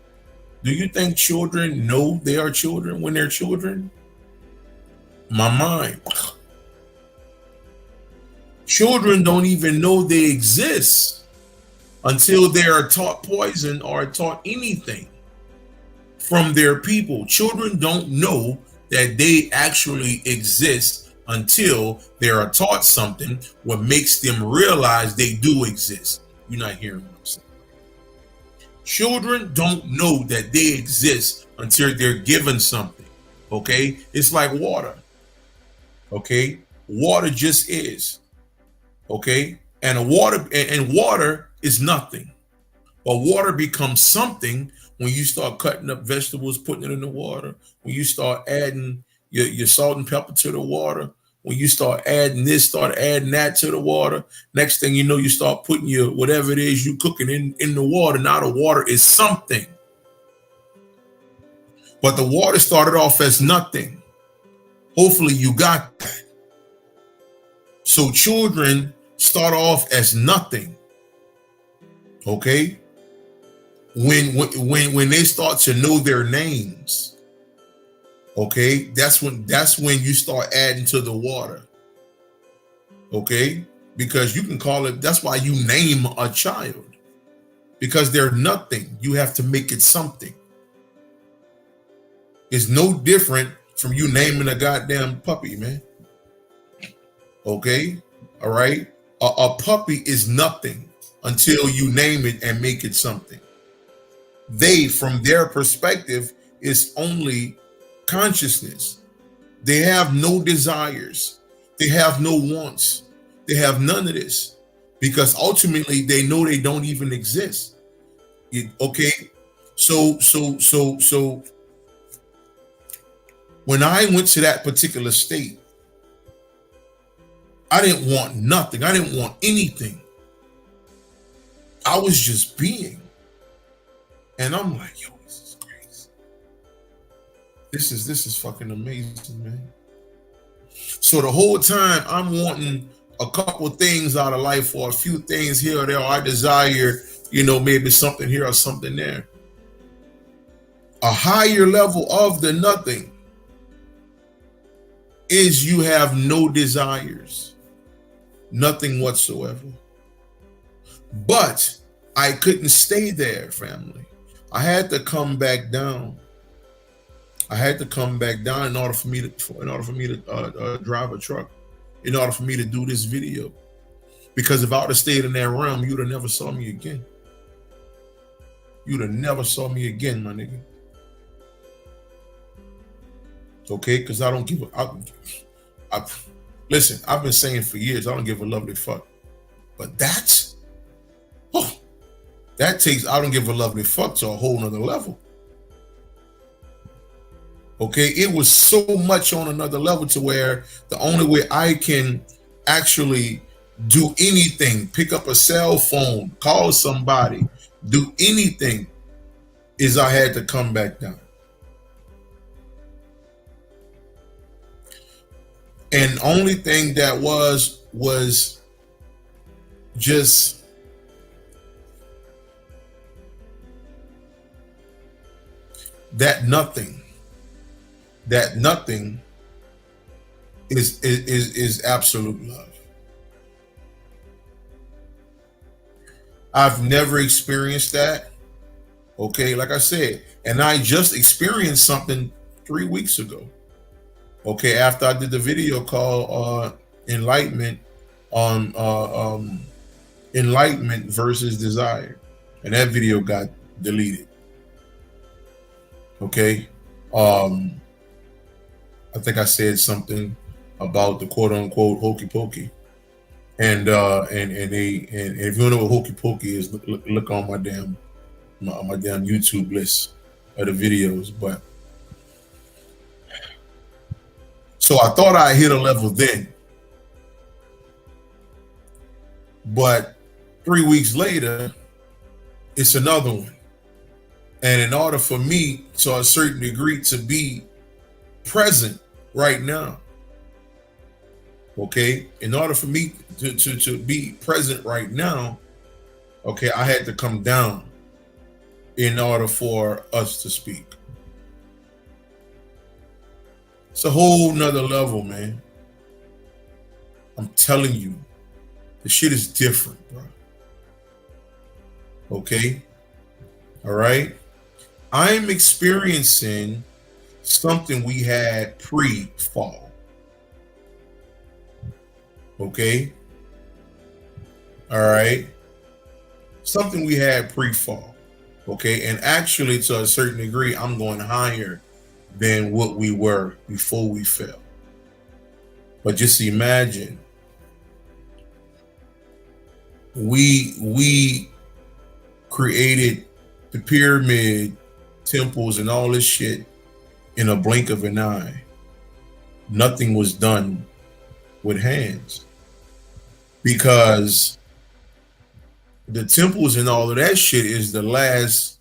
do you think children know they are children when they're children? My mind. Children don't even know they exist until they are taught poison or taught anything from their people. Children don't know that they actually exist until they are taught something what makes them realize they do exist. You're not hearing what I'm saying. Children don't know that they exist until they're given something. Okay, it's like water. Okay, water just is. Okay, and water is nothing, but water becomes something when you start cutting up vegetables, putting it in the water. When you start adding your salt and pepper to the water. When you start adding this, start adding that to the water. Next thing you know, you start putting your whatever it is you cooking in the water. Now the water is something. But the water started off as nothing. Hopefully you got that. So children start off as nothing. Okay? When they start to know their names. Okay, that's when you start adding to the water. Okay, because you can call it, that's why you name a child, because they're nothing. You have to make it something. It's no different from you naming a goddamn puppy, man. Okay, all right. A puppy is nothing until you name it and make it something. They, from their perspective, is only consciousness. They have no desires. They have no wants. They have none of this, because ultimately they know they don't even exist. Okay, so when I went to that particular state, I didn't want nothing. I didn't want anything. I was just being, and I'm like, yo, this is fucking amazing, man. So the whole time I'm wanting a couple things out of life, or a few things here or there. I desire, maybe something here or something there. A higher level of the nothing is you have no desires, nothing whatsoever. But I couldn't stay there, family. I had to come back down. I had to come back down in order for me to drive a truck, in order for me to do this video. Because if I would have stayed in that realm, you'd have never saw me again. You'd have never saw me again, my nigga. Okay, because I don't give a. Listen, I've been saying for years, I don't give a lovely fuck. But that takes I don't give a lovely fuck to a whole nother level. Okay, it was so much on another level to where the only way I can actually do anything, pick up a cell phone, call somebody, do anything, is I had to come back down. And only thing that was just that nothing. That nothing is absolute love. I've never experienced that. Okay, like I said, and I just experienced something 3 weeks ago. Okay, after I did the video called Enlightenment on Enlightenment versus Desire, and that video got deleted. Okay, I think I said something about the quote unquote hokey pokey, and if you don't know what hokey pokey is, look on my damn YouTube list of the videos. But so I thought I hit a level then, but 3 weeks later, it's another one. And in order for me, to a certain degree, to be present right now, okay, in order for me to be present right now, okay, I had to come down in order for us to speak. It's a whole nother level, man. I'm telling you, the shit is different, bro. Okay? All right? I'm experiencing something we had pre-fall. Okay? All right? Something we had pre-fall. Okay? And actually, to a certain degree, I'm going higher than what we were before we fell. But just imagine, we created the pyramid, temples, and all this shit in a blink of an eye. Nothing was done with hands, because the temples and all of that shit is the last.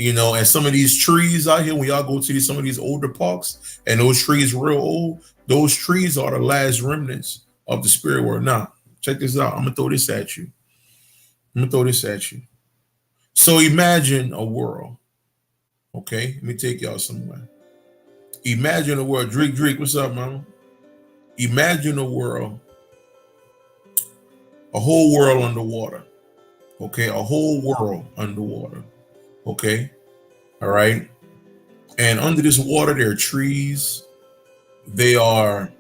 And some of these trees out here, when y'all go to some of these older parks, and those trees real old, those trees are the last remnants of the spirit world. Now, check this out. I'm going to throw this at you. So imagine a world. Okay? Let me take y'all somewhere. Imagine a world. Drake, what's up, mama? Imagine a world. A whole world underwater. Okay? A whole world underwater. Okay, all right, and under this water there are trees. They are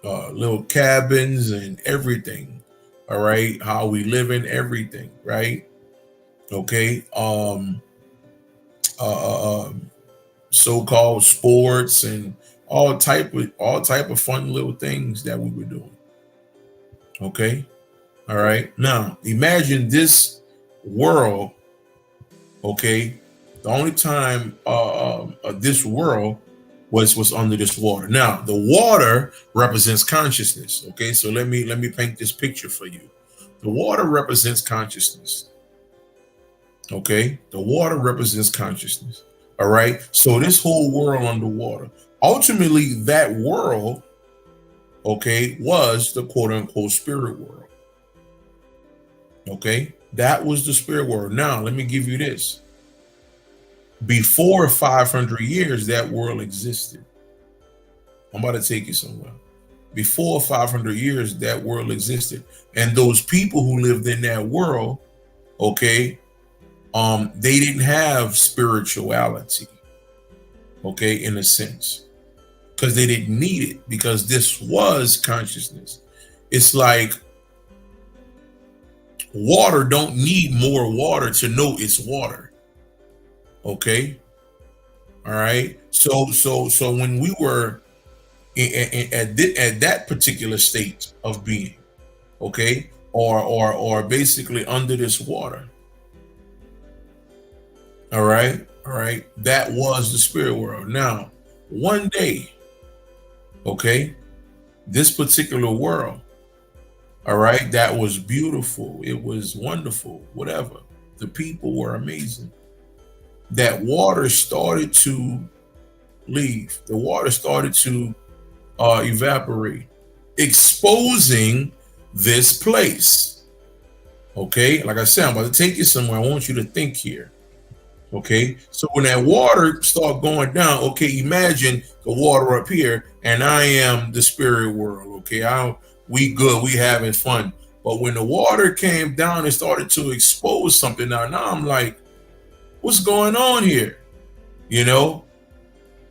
little cabins and everything. All right, how we live in everything, right? Okay, so-called sports and all type of fun little things that we were doing. Okay, all right. Now imagine this world, okay, the only time this world was under this water. Now the water represents consciousness. Okay, so let me paint this picture for you. The water represents consciousness. Okay, the water represents consciousness. All right, so this whole world underwater, ultimately that world okay, was the quote unquote spirit world. Okay, that was the spirit world. Now, let me give you this. Before 500 years, that world existed. I'm about to take you somewhere. Before 500 years, that world existed. And those people who lived in that world, okay, they didn't have spirituality, okay, in a sense, because they didn't need it, because this was consciousness. It's like water don't need more water to know it's water. Okay. All right. So when we were at that particular state of being, okay, or basically under this water, all right, that was the spirit world. Now, one day, okay, this particular world, all right, that was beautiful, it was wonderful, whatever, the people were amazing, that water started to leave, the water started to evaporate, exposing this place. Okay, like I said, I'm about to take you somewhere. I want you to think here. Okay, so when that water start going down, okay, imagine the water up here, and I am the spirit world. Okay, we good, we having fun. But when the water came down and started to expose something, now I'm like, what's going on here? You know,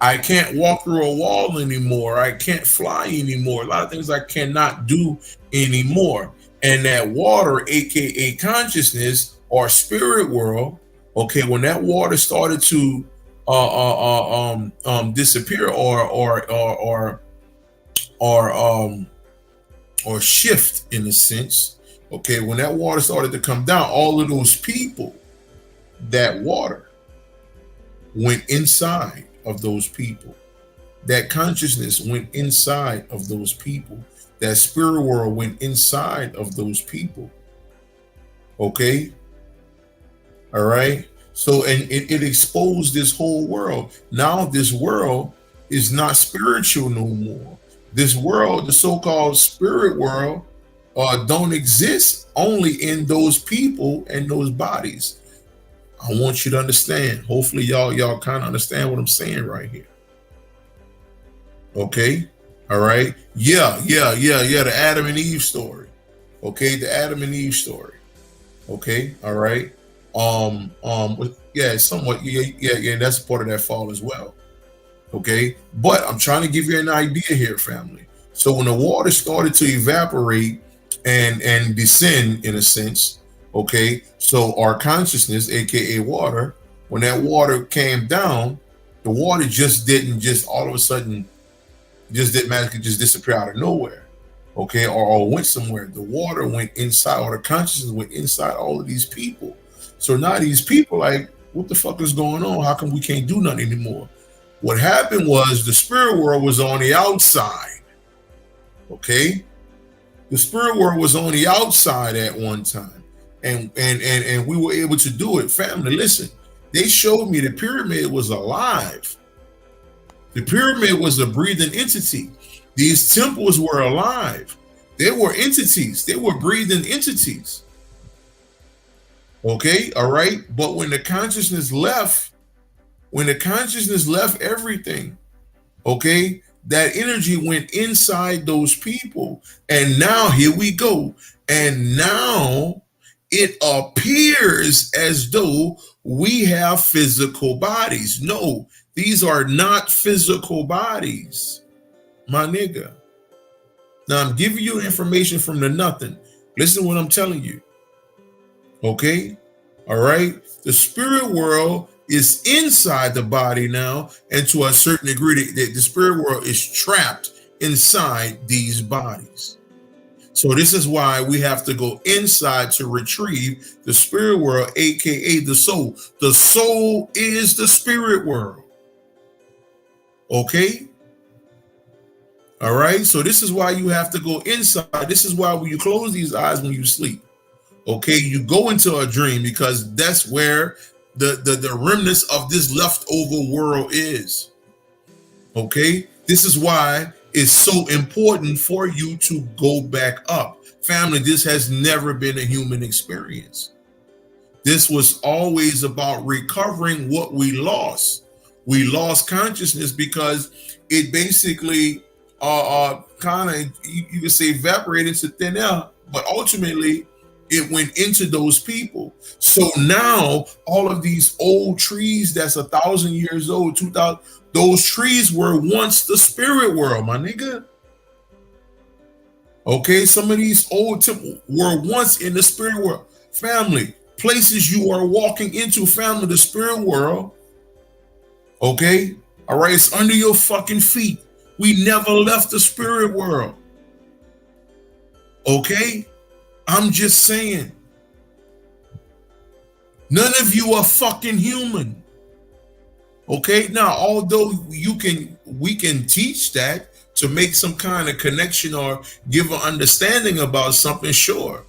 I can't walk through a wall anymore. I can't fly anymore. A lot of things I cannot do anymore. And that water, aka consciousness or spirit world, okay, when that water started to disappear or shift in a sense, okay, when that water started to come down, all of those people, that water went inside of those people. That consciousness went inside of those people. That spirit world went inside of those people. Okay? All right? So, and it exposed this whole world. Now this world is not spiritual no more. This world, the so-called spirit world, don't exist only in those people and those bodies. I want you to understand. Hopefully y'all kind of understand what I'm saying right here. Okay. All right. Yeah. The Adam and Eve story. Okay. The Adam and Eve story. Okay. All right. Yeah, somewhat. Yeah. That's part of that fall as well. Okay. But I'm trying to give you an idea here, family. So when the water started to evaporate and descend in a sense, okay, so our consciousness, aka water, when that water came down, the water just didn't just all of a sudden just didn't magically just disappear out of nowhere, okay, or went somewhere. The water went inside, or the consciousness went inside all of these people. So now these people like, what the fuck is going on? How come we can't do nothing anymore? What happened was the spirit world was on the outside, okay? The spirit world was on the outside at one time. And we were able to do it. Family, listen, they showed me the pyramid was alive. The pyramid was a breathing entity. These temples were alive. They were entities. They were breathing entities. Okay, all right. But when the consciousness left everything, okay, that energy went inside those people. And now here we go. And now it appears as though we have physical bodies. No, these are not physical bodies, my nigga. Now I'm giving you information from the nothing. Listen to what I'm telling you. Okay? All right? The spirit world is inside the body now, and to a certain degree, the spirit world is trapped inside these bodies. So this is why we have to go inside to retrieve the spirit world, aka the soul. The soul is the spirit world. Okay? All right? So this is why you have to go inside. This is why when you close these eyes when you sleep, okay, you go into a dream, because that's where the remnants of this leftover world is. Okay? This is why is so important for you to go back up. Family, this has never been a human experience. This was always about recovering what we lost. We lost consciousness because it basically kind of, you could say, evaporated into thin air, but ultimately it went into those people. So now all of these old trees that's 1,000 years old, 2,000, those trees were once the spirit world, my nigga. Okay, some of these old temples were once in the spirit world. Family, places you are walking into, family, the spirit world. Okay, all right, it's under your fucking feet. We never left the spirit world. Okay, I'm just saying. None of you are fucking human. Okay, now although we can teach that to make some kind of connection or give an understanding about something, sure.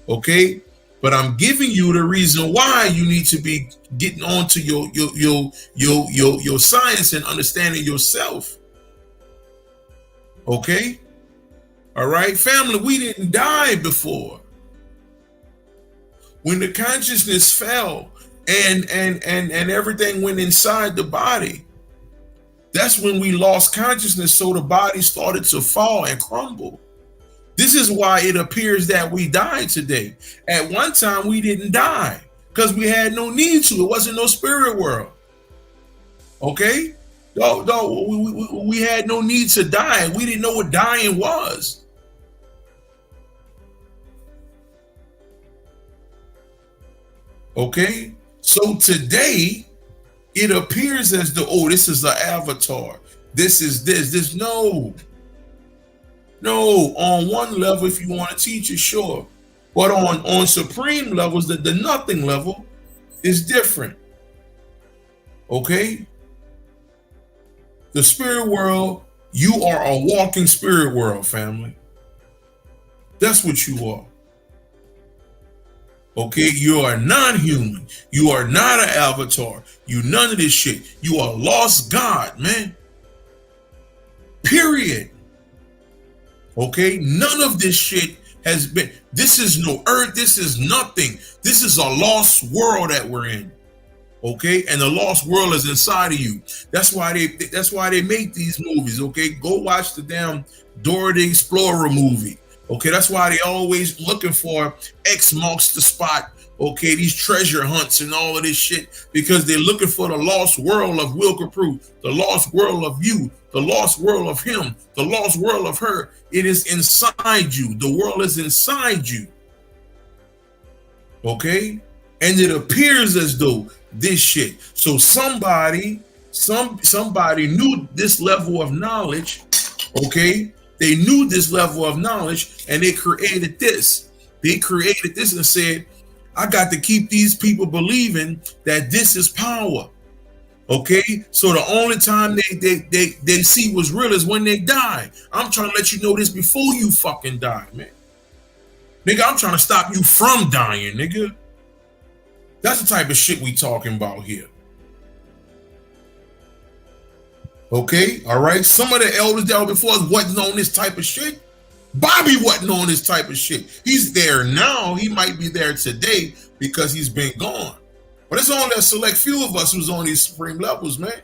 Okay, but I'm giving you the reason why you need to be getting onto your science and understanding yourself. Okay, all right, family, we didn't die before. When the consciousness fell and everything went inside the body, that's when we lost consciousness, so the body started to fall and crumble. This is why it appears that we died today. At one time, we didn't die because we had no need to. It wasn't no spirit world. Okay? We had no need to die. We didn't know what dying was. Okay? So today, it appears as though, oh, this is an avatar. This is this. No, on one level, if you want to teach it, sure. But on supreme levels, the nothing level is different. Okay? The spirit world, you are a walking spirit world, family. That's what you are. Okay, you are non-human. You are not an avatar. You none of this shit. You are lost God, man. Period. Okay, none of this shit has been. This is no earth. This is nothing. This is a lost world that we're in. Okay, and the lost world is inside of you. That's why they make these movies. Okay, go watch the damn Dora the Explorer movie. Okay, that's why they always looking for X marks the spot. Okay, these treasure hunts and all of this shit, because they're looking for the lost world of Will Copprue, the lost world of you, the lost world of him, the lost world of her. It is inside you. The world is inside you. Okay, and it appears as though this shit. So somebody knew this level of knowledge. Okay. They knew this level of knowledge and they created this. They created this and said, I got to keep these people believing that this is power. Okay? So the only time they see what's real is when they die. I'm trying to let you know this before you fucking die, man. Nigga, I'm trying to stop you from dying, nigga. That's the type of shit we talking about here. Okay, all right. Some of the elders that were before us wasn't on this type of shit. Bobby wasn't on this type of shit. He's there now. He might be there today because he's been gone. But it's only a select few of us who's on these supreme levels, man.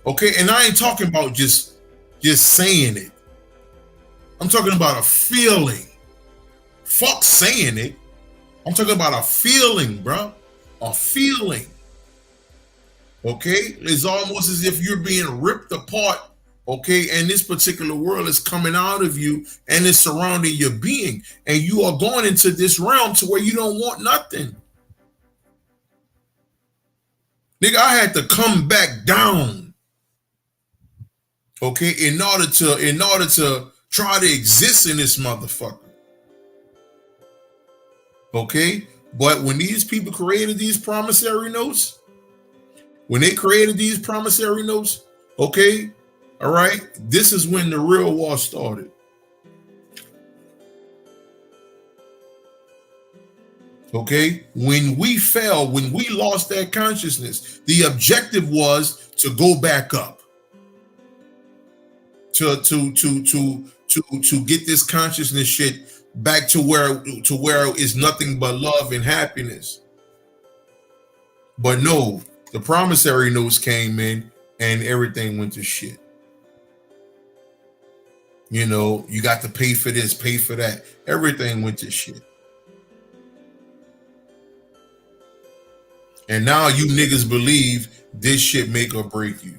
Okay, and I ain't talking about just saying it. I'm talking about a feeling. Fuck saying it. I'm talking about a feeling, bro. A feeling. Okay, it's almost as if you're being ripped apart, okay, and this particular world is coming out of you and it's surrounding your being, and you are going into this realm to where you don't want nothing. Nigga, I had to come back down, okay, in order to try to exist in this motherfucker. Okay, but when these people created these promissory notes, okay, all right, this is when the real war started. Okay, when we fell, when we lost that consciousness, the objective was to go back up. to get this consciousness shit back to where it's nothing but love and happiness. But no, the promissory notes came in and everything went to shit. You know, you got to pay for this, pay for that. Everything went to shit. And now you niggas believe this shit make or break you.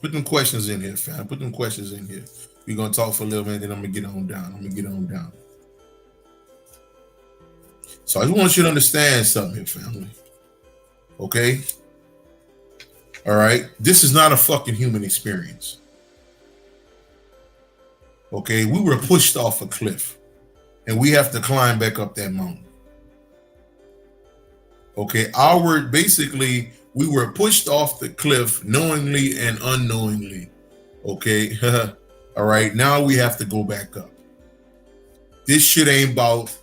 Put them questions in here, fam. Put them questions in here. We're going to talk for a little bit, then I'm going to get on down. So I just want you to understand something here, family. Okay? All right? This is not a fucking human experience. Okay? We were pushed off a cliff, and we have to climb back up that mountain. Okay? Basically, we were pushed off the cliff knowingly and unknowingly. Okay? All right? Now we have to go back up. This shit ain't about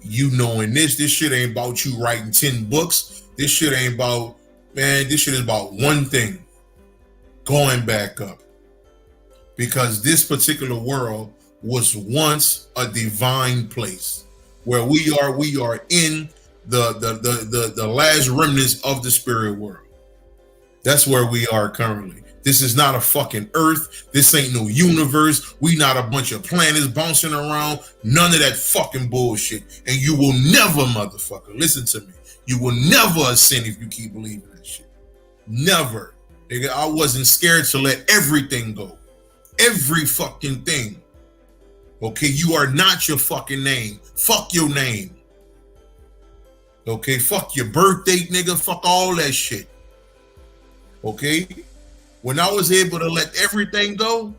you knowing this. This shit ain't about you writing 10 books. This shit ain't about, man, this shit is about one thing. Going back up. Because this particular world was once a divine place. Where we are in the last remnants of the spirit world. That's where we are currently. This is not a fucking earth. This ain't no universe. We not a bunch of planets bouncing around. None of that fucking bullshit. And you will never, motherfucker, listen to me. You will never ascend if you keep believing that shit. Never. Nigga, I wasn't scared to let everything go. Every fucking thing. Okay, you are not your fucking name. Fuck your name. Okay, fuck your birth date, nigga. Fuck all that shit. Okay? When I was able to let everything go,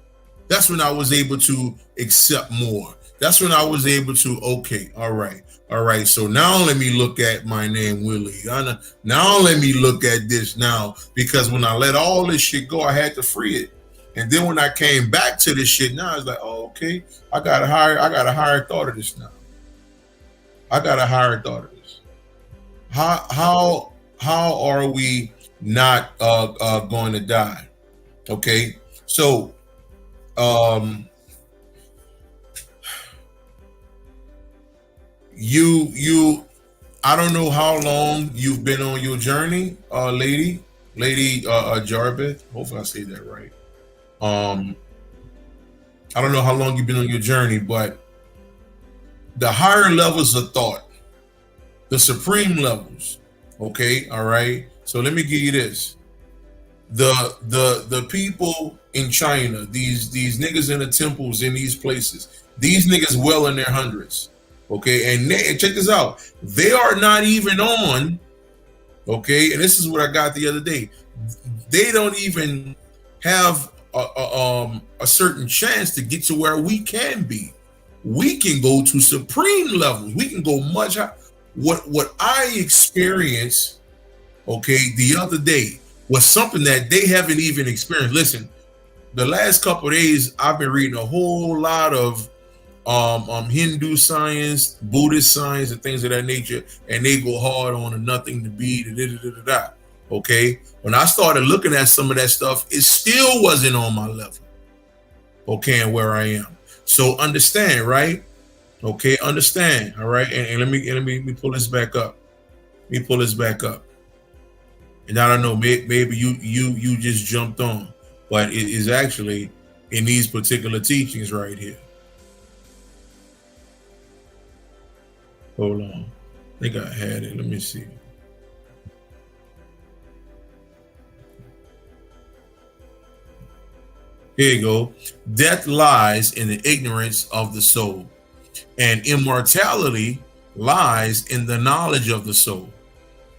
that's when I was able to accept more. That's when I was able to, okay, all right. So now let me look at my name, Willie. Now let me look at this now. Because when I let all this shit go, I had to free it. And then when I came back to this shit, now it's like, oh, okay, I got a higher thought of this now. I got a higher thought of this. How are we not going to die? Okay, so you I don't know how long you've been on your journey, lady Jarbeth. Hopefully I say that right. I don't know how long you've been on your journey, but the higher levels of thought, the supreme levels, okay, all right. So let me give you this. The people in China, these niggas in the temples in these places, these niggas well in their hundreds, okay, and check this out, they are not even on, okay, and this is what I got the other day, they don't even have a certain chance to get to where we can be. We can go to supreme levels. We can go much higher. What I experienced, okay, the other day was something that they haven't even experienced. Listen, the last couple of days, I've been reading a whole lot of Hindu science, Buddhist science, and things of that nature, and they go hard on a nothing to be, okay? When I started looking at some of that stuff, it still wasn't on my level, okay, and where I am. So understand, right? Okay, understand, all right? And let me pull this back up. Let me pull this back up. And I don't know, maybe you just jumped on, but it is actually in these particular teachings right here. Hold on. I think I had it. Let me see. Here you go. Death lies in the ignorance of the soul, and immortality lies in the knowledge of the soul.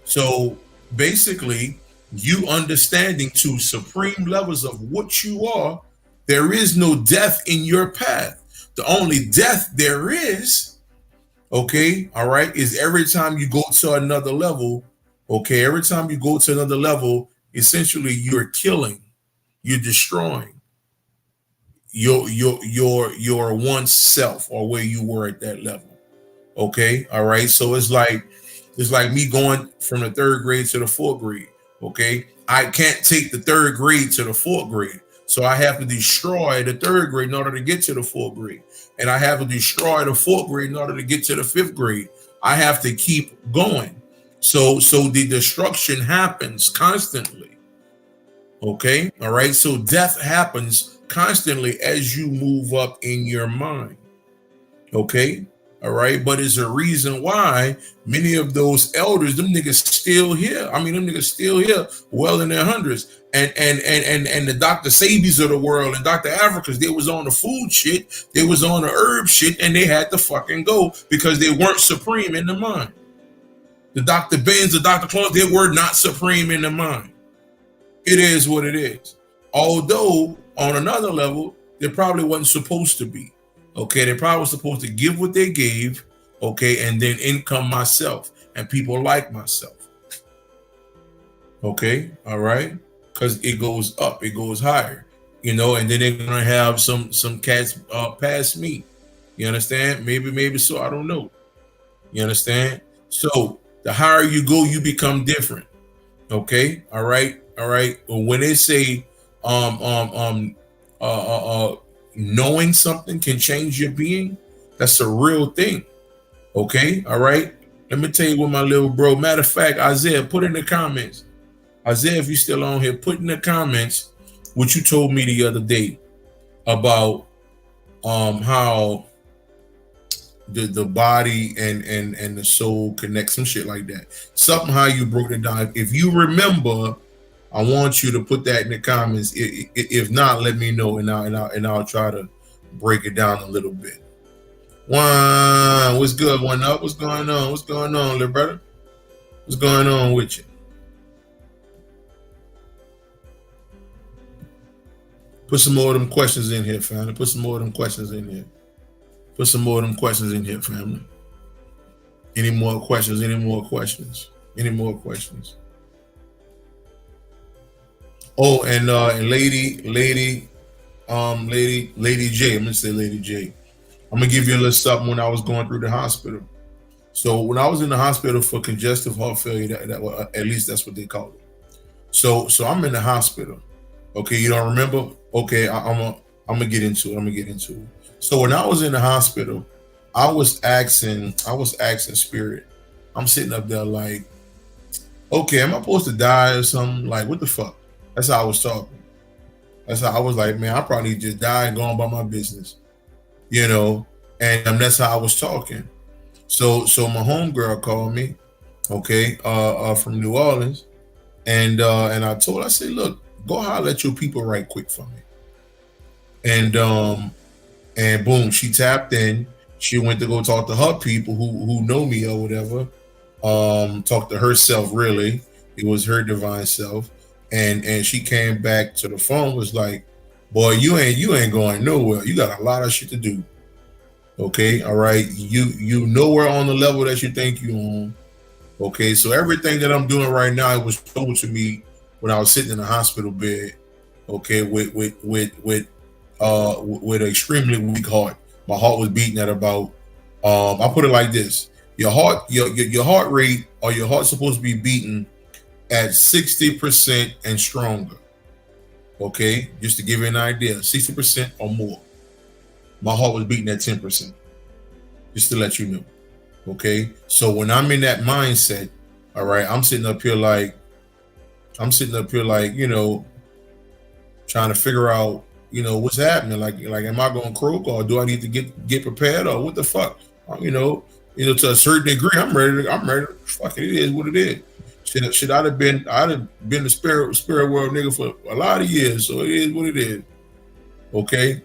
So basically, you understanding to supreme levels of what you are, there is no death in your path. The only death there is, okay, all right, is every time you go to another level, okay, every time you go to another level, essentially you're killing, you're destroying your once self, or where you were at that level. Okay, all right. So it's like me going from the 3rd grade to the 4th grade. Okay, I can't take the third grade to the fourth grade, so I have to destroy the third grade in order to get to the fourth grade, and I have to destroy the fourth grade in order to get to the fifth grade. I have to keep going. So the destruction happens constantly. Okay, all right. So death happens constantly as you move up in your mind. Okay, all right. But it's a reason why many of those elders, them niggas still here. I mean, them niggas still here, well in their hundreds. And the Dr. Sabies of the world and Dr. Africas, they was on the food shit, they was on the herb shit, and they had to fucking go because they weren't supreme in the mind. The Dr. Benz, the Dr. Claus, they were not supreme in the mind. It is what it is. Although on another level, they probably wasn't supposed to be. Okay, they probably were supposed to give what they gave, okay, and then income myself and people like myself. Okay, all right, because it goes up, it goes higher, you know, and then they're gonna have some cats past me. You understand? Maybe so. I don't know. You understand? So the higher you go, you become different. Okay, all right, all right. Well, when they say knowing something can change your being, that's a real thing. Okay, all right. Let me tell you what my little bro. Matter of fact, Isaiah, put in the comments. Isaiah, if you're still on here, put in the comments what you told me the other day about how the body and the soul connect, some shit like that. Something how you broke it down. If you remember, I want you to put that in the comments. If not, let me know, and I'll try to break it down a little bit. One, what's good? One up. What's going on? What's going on, little brother? What's going on with you? Put some more of them questions in here, family. Put some more of them questions in here. Put some more of them questions in here, family. Any more questions? Any more questions? Any more questions? Oh, and Lady J. I'm gonna say Lady J. I'm gonna give you a little something when I was going through the hospital. So when I was in the hospital for congestive heart failure, at least that's what they called it. So I'm in the hospital. Okay, you don't remember? Okay, I'm gonna get into it. So when I was in the hospital, I was asking Spirit. I'm sitting up there like, okay, am I supposed to die or something? Like, what the fuck? That's how I was talking. That's how I was like, man, I probably just die and go on by my business, you know. And that's how I was talking. So my homegirl called me, okay, from New Orleans, and I told her, I said, look, go holler at your people right quick for me. And boom, she tapped in. She went to go talk to her people who know me or whatever. Talk to herself, really. It was her divine self. And she came back to the phone, was like, boy, you ain't going nowhere. You got a lot of shit to do. Okay, all right. You nowhere on the level that you think you on. Okay, so everything that I'm doing right now, it was told to me when I was sitting in the hospital bed, okay, with an extremely weak heart. My heart was beating at about I put it like this. Your heart rate, or your heart's supposed to be beating at 60% and stronger. Okay, just to give you an idea, 60% or more. My heart was beating at 10%. Just to let you know. Okay, so when I'm in that mindset, all right, I'm sitting up here like, you know, trying to figure out, you know, what's happening. Like, am I going to croak, or do I need to get prepared, or what the fuck? You know, to a certain degree, I'm ready. Fuck it, it is what it is. Should I'd have been the spirit world nigga for a lot of years, so it is what it is. Okay,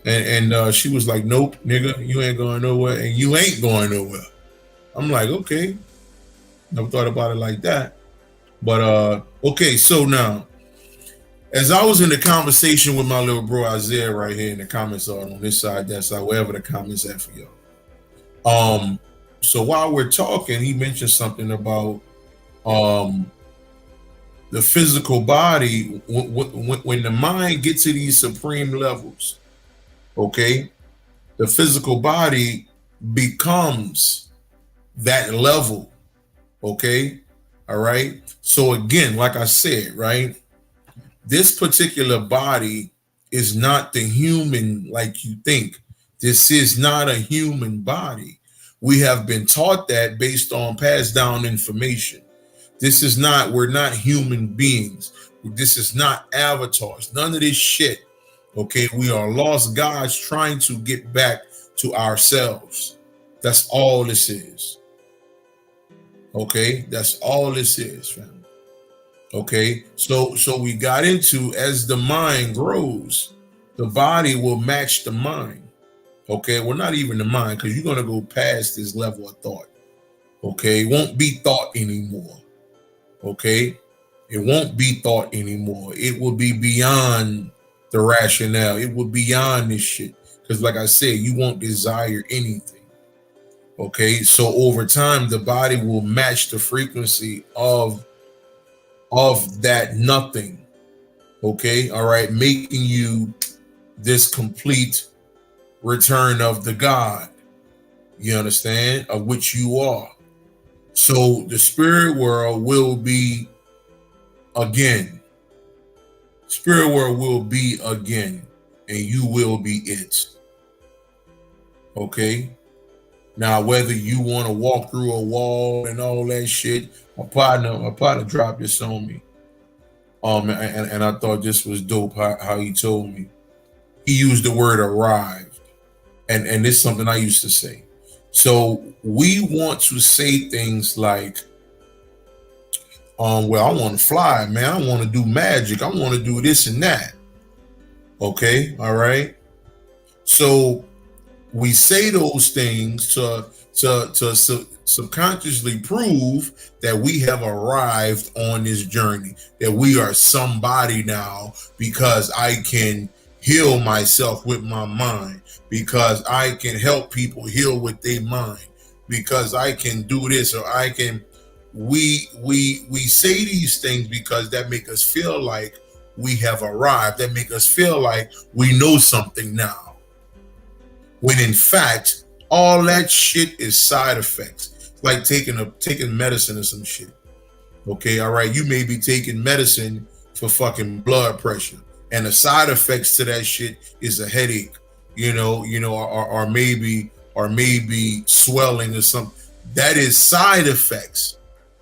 and she was like, nope, nigga, you ain't going nowhere, and you ain't going nowhere. I'm like, okay, never thought about it like that, but okay. So now, as I was in the conversation with my little bro Isaiah right here in the comments on this side, that side, wherever the comments at for y'all. So while we're talking, he mentioned something about the physical body. When the mind gets to these supreme levels, okay, the physical body becomes that level, okay, All right. So again, like I said, right, this particular body is not the human like you think. This is not a human body. We have been taught that based on passed down information. This is not, we're not human beings. This is not avatars. None of this shit. Okay, we are lost gods trying to get back to ourselves. That's all this is. Okay, that's all this is, family. Okay, so we got into, as the mind grows, the body will match the mind. Okay, well, not even the mind, because you're gonna go past this level of thought. Okay, it won't be thought anymore. Okay, it won't be thought anymore. It will be beyond the rationale. It will be beyond this shit. Because, like I said, you won't desire anything. Okay, so over time, the body will match the frequency of that nothing. Okay, all right, making you this complete return of the God. You understand? Of which you are. So the spirit world will be again. Spirit world will be again, and you will be it. Okay. Now, whether you want to walk through a wall and all that shit, my partner dropped this on me. And I thought this was dope how he told me. He used the word arrived. And this is something I used to say. So we want to say things like, well, I want to fly, man. I want to do magic. I want to do this and that. Okay, all right. So we say those things to subconsciously prove that we have arrived on this journey, that we are somebody now because I can heal myself with my mind, because I can help people heal with their mind, because I can do this, or I can. We say these things because that make us feel like we have arrived. That make us feel like we know something now. When in fact, all that shit is side effects. It's like taking medicine or some shit. Okay, all right. You may be taking medicine for fucking blood pressure, and the side effects to that shit is a headache, or maybe swelling or something. That is side effects.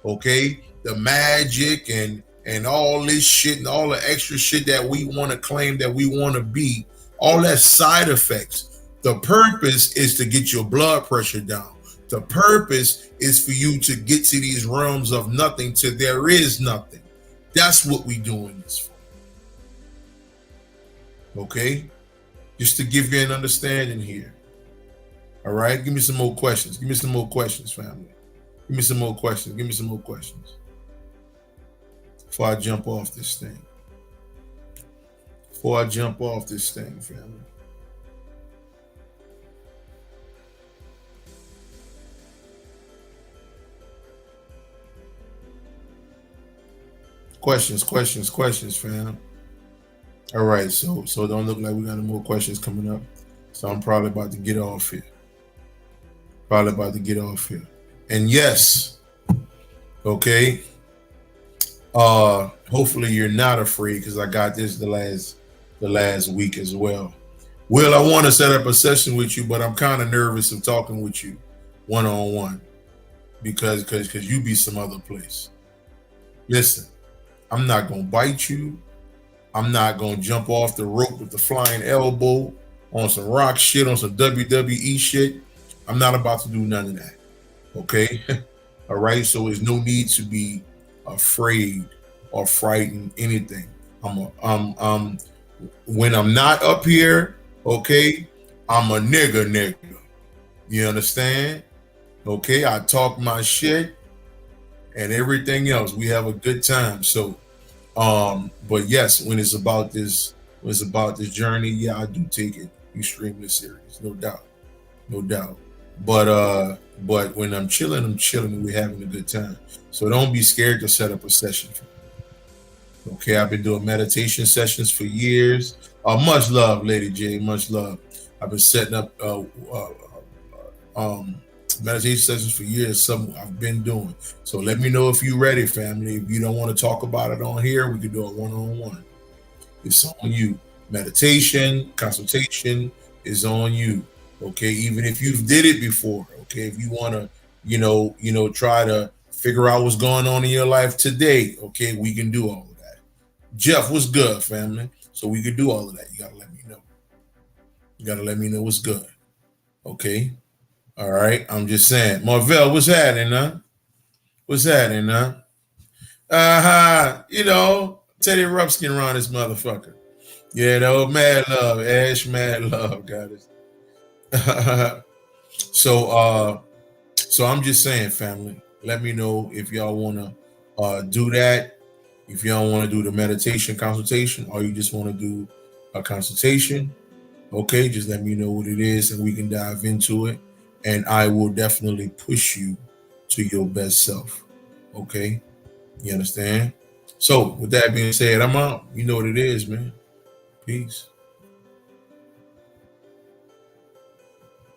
Okay, the magic and all this shit and all the extra shit that we want to claim that we want to be, all that side effects. The purpose is to get your blood pressure down. The purpose is for you to get to these realms of nothing, to there is nothing. That's what we doing this for. Okay, just to give you an understanding here. All right, give me some more questions. Give me some more questions, family. Give me some more questions. Give me some more questions before I jump off this thing. Before I jump off this thing, family. Questions, fam. All right, so don't look like we got any more questions coming up. So I'm probably about to get off here. And yes, okay. Hopefully you're not afraid, because I got this the last week as well. Will, I want to set up a session with you, but I'm kind of nervous of talking with you one-on-one because you be some other place. Listen, I'm not gonna bite you. I'm not gonna jump off the rope with the flying elbow on some rock shit, on some WWE shit. I'm not about to do none of that. Okay? All right. So there's no need to be afraid or frightened, anything. When I'm not up here, okay, I'm a nigga. You understand? Okay, I talk my shit and everything else. We have a good time. So but yes, when it's about this journey, yeah, I do take it extremely serious, no doubt. But when I'm chilling and we're having a good time. So don't be scared to set up a session. Okay, I've been doing meditation sessions for years. Much love, Lady J, much love. I've been setting up Meditation sessions for years, something I've been doing. So let me know if you're ready, family. If you don't want to talk about it on here, we can do it one-on-one. It's on you. Meditation, consultation is on you. Okay, even if you've did it before. Okay, if you want to, try to figure out what's going on in your life today. Okay, we can do all of that. Jeff, what's good, family? So we can do all of that. You gotta let me know. You gotta let me know what's good. Okay. All right. I'm just saying. Marvell, what's happening, huh? What's happening, huh? Teddy Ruxpin around this motherfucker. Mad love, Ash, mad love, got it. so so I'm just saying, family, let me know if y'all wanna do that. If y'all want to do the meditation consultation or you just want to do a consultation, okay, just let me know what it is and we can dive into it. And I will definitely push you to your best self. Okay. You understand? So with that being said, I'm out. You know what it is, man. Peace.